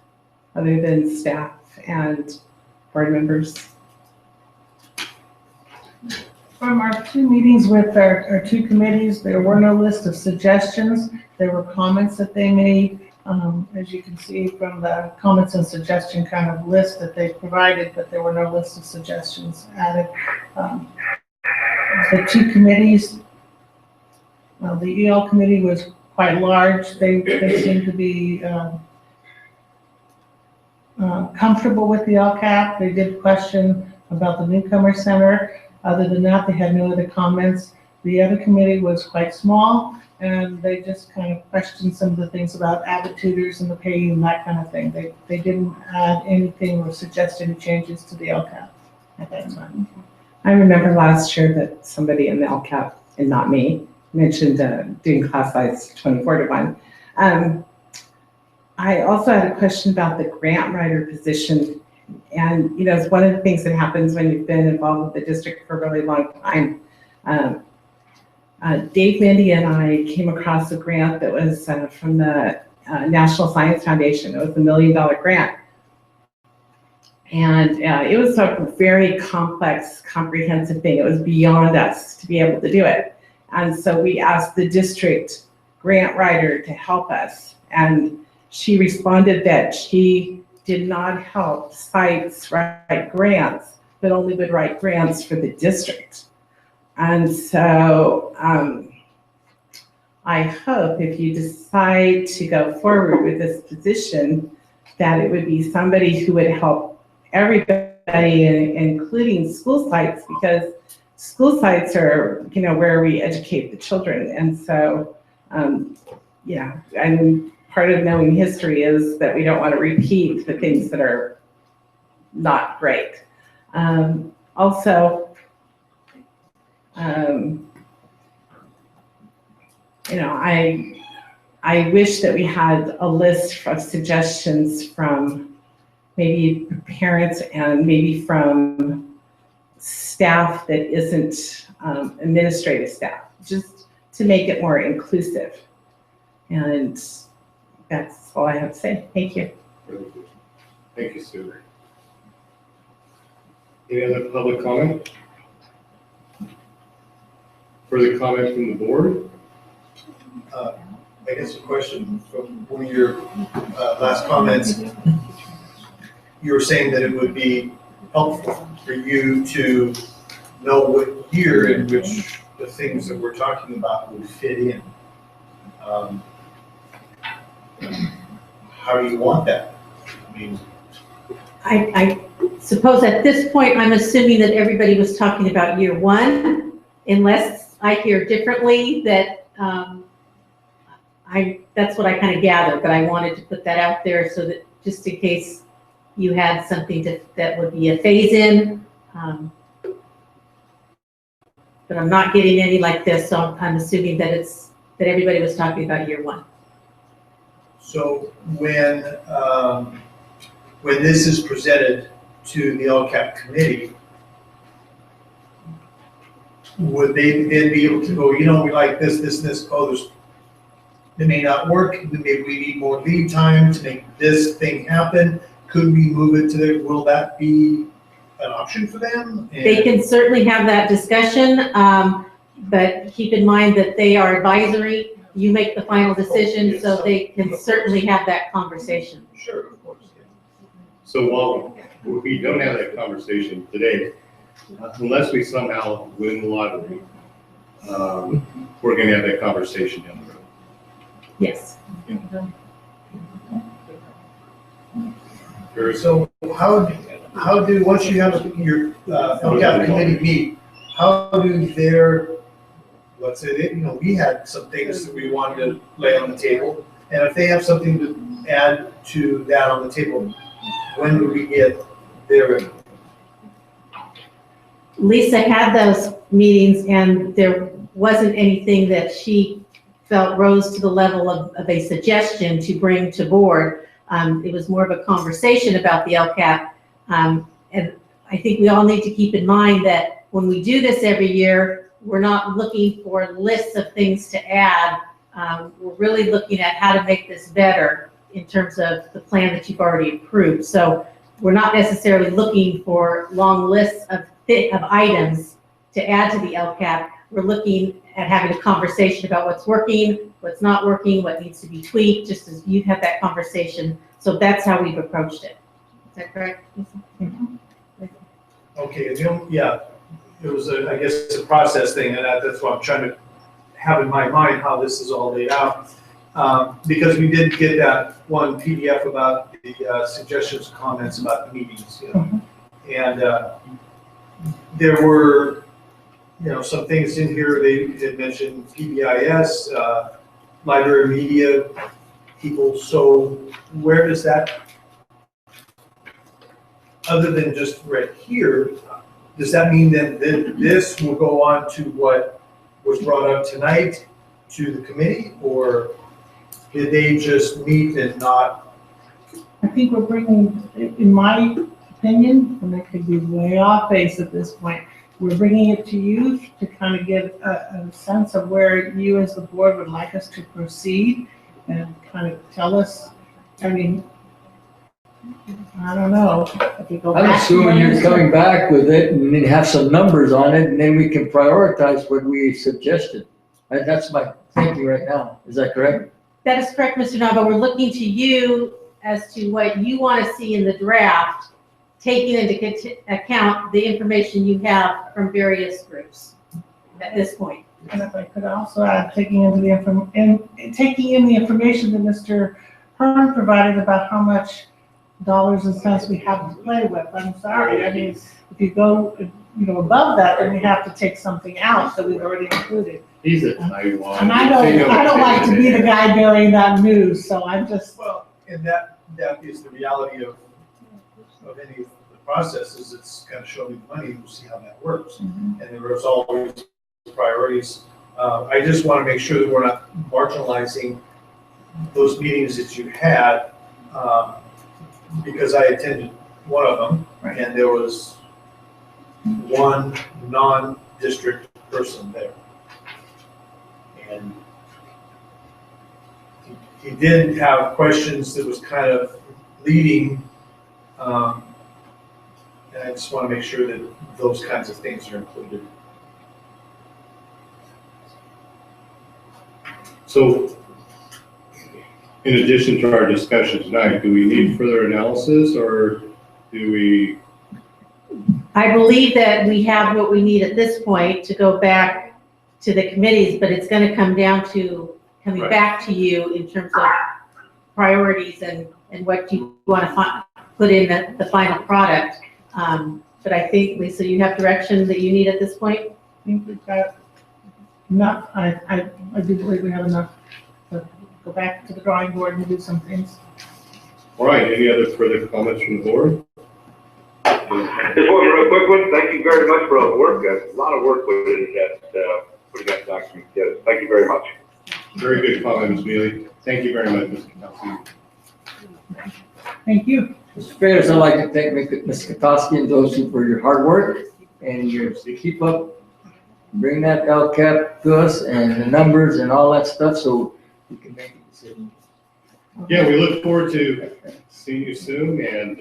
other than staff and board members? From our 2 meetings with our 2 committees, there were no list of suggestions. There were comments that they made. As you can see from the comments and suggestion kind of list that they provided, but there were no list of suggestions added. The 2 committees, the EL committee was quite large. They seemed to be comfortable with the LCAP. They did question about the newcomer center. Other than that, they had no other comments. The other committee was quite small, and they just kind of questioned some of the things about avid tutors and the pay and that kind of thing. They didn't add anything or suggest any changes to the LCAP at that time. I remember last year that somebody in the LCAP, and not me, mentioned doing class size 24-to-1. I also had a question about the grant writer position. And, it's one of the things that happens when you've been involved with the district for a really long time. Dave Mindy and I came across a grant that was from the National Science Foundation. It was a $1 million grant. And it was a very complex, comprehensive thing. It was beyond us to be able to do it. And so we asked the district grant writer to help us. And she responded that she did not help sites write grants, but only would write grants for the district. And so I hope if you decide to go forward with this position, that it would be somebody who would help everybody, including school sites, because school sites are, where we educate the children. And so, yeah, and part of knowing history is that we don't want to repeat the things that are not great. Also, I wish that we had a list of suggestions from maybe parents and maybe from staff that isn't administrative staff, just to make it more inclusive. And that's all I have to say. Thank you. Thank you, Sue. Any other public comment? Further comment from the board? I guess a question from one of your last comments. You were saying that it would be helpful for you to know what year in which the things that we're talking about would fit in. How do you want that? I mean, I suppose at this point, I'm assuming that everybody was talking about year one, unless I hear differently, that that's what I kind of gathered, but I wanted to put that out there so that just in case you had something that would be a phase-in. But I'm not getting any like this, so I'm assuming that that everybody was talking about year one. So when this is presented to the LCAP committee, would they then be able to go, we like this, this, and this, it may not work, maybe we need more lead time to make this thing happen. Could we move it will that be an option for them? They can certainly have that discussion, but keep in mind that they are advisory. You make the final decision, so they can certainly have that conversation. Sure, of course. Yeah. So while we don't have that conversation today, unless we somehow win the lottery, we're going to have that conversation down the road. Yes. So how do, once you have your LCAP committee meet, how do let's say, we had some things that we wanted to lay on the table, and if they have something to add to that on the table, when do we get their input? Lisa had those meetings, and there wasn't anything that she felt rose to the level of a suggestion to bring to board. It was more of a conversation about the LCAP. And I think we all need to keep in mind that when we do this every year, we're not looking for lists of things to add. We're really looking at how to make this better in terms of the plan that you've already approved. So we're not necessarily looking for long lists of items to add to the LCAP. We're looking at having a conversation about what's working, what's not working, what needs to be tweaked, just as you had that conversation. So that's how we've approached it. Is that correct? Mm-hmm. Okay, yeah, it was I guess a process thing, and that's what I'm trying to have in my mind how this is all laid out. Because we did get that one PDF about the suggestions, comments about the meetings, and there were, some things in here. They had mentioned PBIS, library media people. So where does that, other than just right here, does that mean that this will go on to what was brought up tonight to the committee, or did they just meet and not? I think we're bringing, in my opinion, and I could be way off base at this point, we're bringing it to you to kind of get a sense of where you as the board would like us to proceed and kind of tell us, I don't know. If you go I'm back to assuming what you're you coming said- back with it and then have some numbers on it, and then we can prioritize what we suggested. That's my thinking right now. Is that correct? That is correct, Mr. Nava. We're looking to you as to what you want to see in the draft, taking into account the information you have from various groups at this point. And if I could also add, taking in the information that Mr. Hearn provided about how much dollars and cents we have to play with. I'm sorry, I mean, if you go, above that, then we have to take something out that we've already included. He's a Taiwan. And I don't like to be the guy bearing that news, so I'm just. Well, and that is the reality of any of the processes. It's kind of show me the money, we'll see how that works. And there's always priorities. I just want to make sure that we're not marginalizing those meetings that you had, because I attended one of them, and there was one non-district person there. And he did have questions that was kind of leading, and I just want to make sure that those kinds of things are included. So, in addition to our discussion tonight, do we need further analysis, or do we? I believe that we have what we need at this point to go back to the committees, but it's going to come down to coming back to you in terms of priorities and what you want to put in the final product. But I think, Lisa, you have direction that you need at this point? I think we've got enough. I do believe we have enough to go back to the drawing board and do some things. All right, any other further comments from the board? Just one real quick one. Thank you very much for all the work. A lot of work with that, putting that document together. Thank you very much. Very good comment, Ms. Mealy. Thank you very much, Mr. Kelsey. Thank you. Mr. Freitas, I'd like to thank Ms. Katowski and those who for your hard work and to keep up, bring that LCAP to us and the numbers and all that stuff so we can make a decision. Yeah, we look forward to seeing you soon and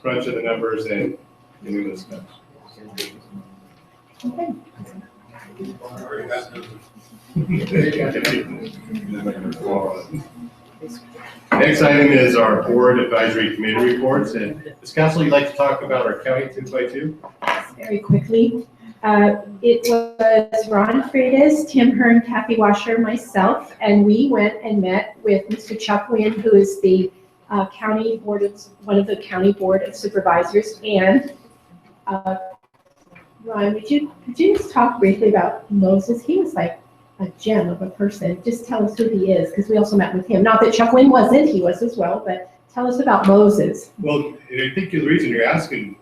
crunching the numbers and doing this stuff. Okay. Next item is our board advisory committee reports. And Ms. Council, you'd like to talk about our county 2x2? Very quickly. It was Ron Freitas, Tim Hearn, Kathy Washer, myself, and we went and met with Mr. Chuck Wynn, who is the one of the county board of supervisors. And Ron, could you just talk briefly about Moses? He was like a gem of a person. Just tell us who he is, because we also met with him. Not that Chuck Wynn wasn't, he was as well, but tell us about Moses. Well, I think the reason you're asking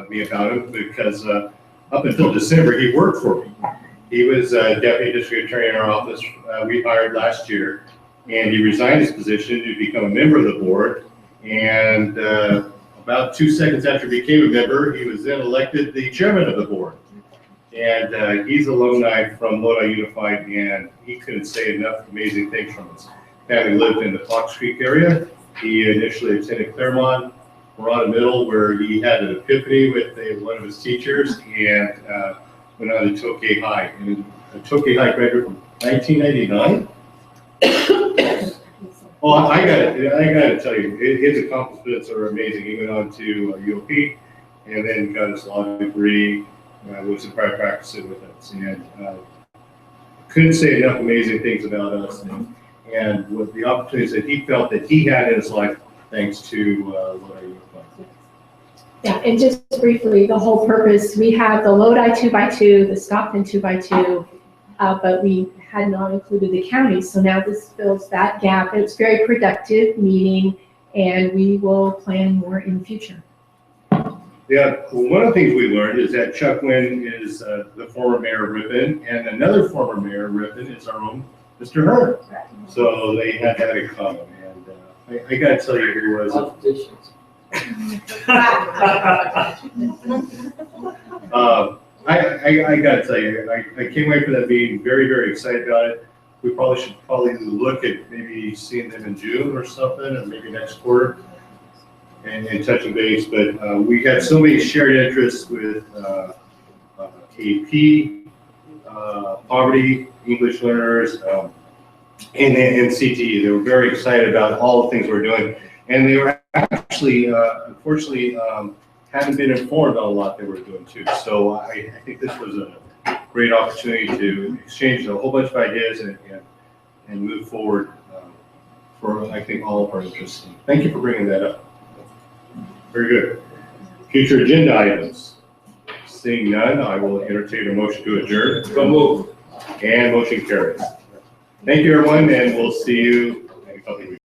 me about him because up until December, he worked for me. He was deputy district attorney in our office. We hired last year, and he resigned his position to become a member of the board. And about 2 seconds after he became a member, he was then elected the chairman of the board. And he's alumni from Lodi Unified, and he couldn't say enough amazing things from his family. Lived in the Fox Creek area. He initially attended Claremont Morada Middle, where he had an epiphany with one of his teachers, and went on to Tokay High. And Tokay High graduated from 1999. Well, I gotta tell you, his accomplishments are amazing. He went on to UOP, and then got his law degree. Was in private practicing with us, and couldn't say enough amazing things about us, and with the opportunities that he felt that he had in his life, thanks to Lodi Unified. Yeah, and just briefly, the whole purpose, we have the Lodi 2x2, the Stockton 2x2, but we had not included the county, so now this fills that gap. It's very productive meeting, and we will plan more in the future. Yeah, well, one of the things we learned is that Chuck Wynn is the former mayor of Ripon, and another former mayor of Ripon is our own Mr. Hearn. So they had that in common, and I gotta tell you, who was I gotta tell you, I came away from that meeting very, very excited about it. We should look at maybe seeing them in June or something, or maybe next quarter. and touching base, but we had so many shared interests with AP, poverty, English learners, and CTE. They were very excited about all the things we're doing. And they were actually, unfortunately, haven't been informed on a lot that we're doing too. So I think this was a great opportunity to exchange a whole bunch of ideas and move forward for, I think, all of our interests. Thank you for bringing that up. Very good. Future agenda items. Seeing none, I will entertain a motion to adjourn. So moved. And motion carries. Thank you, everyone, and we'll see you in a couple of weeks.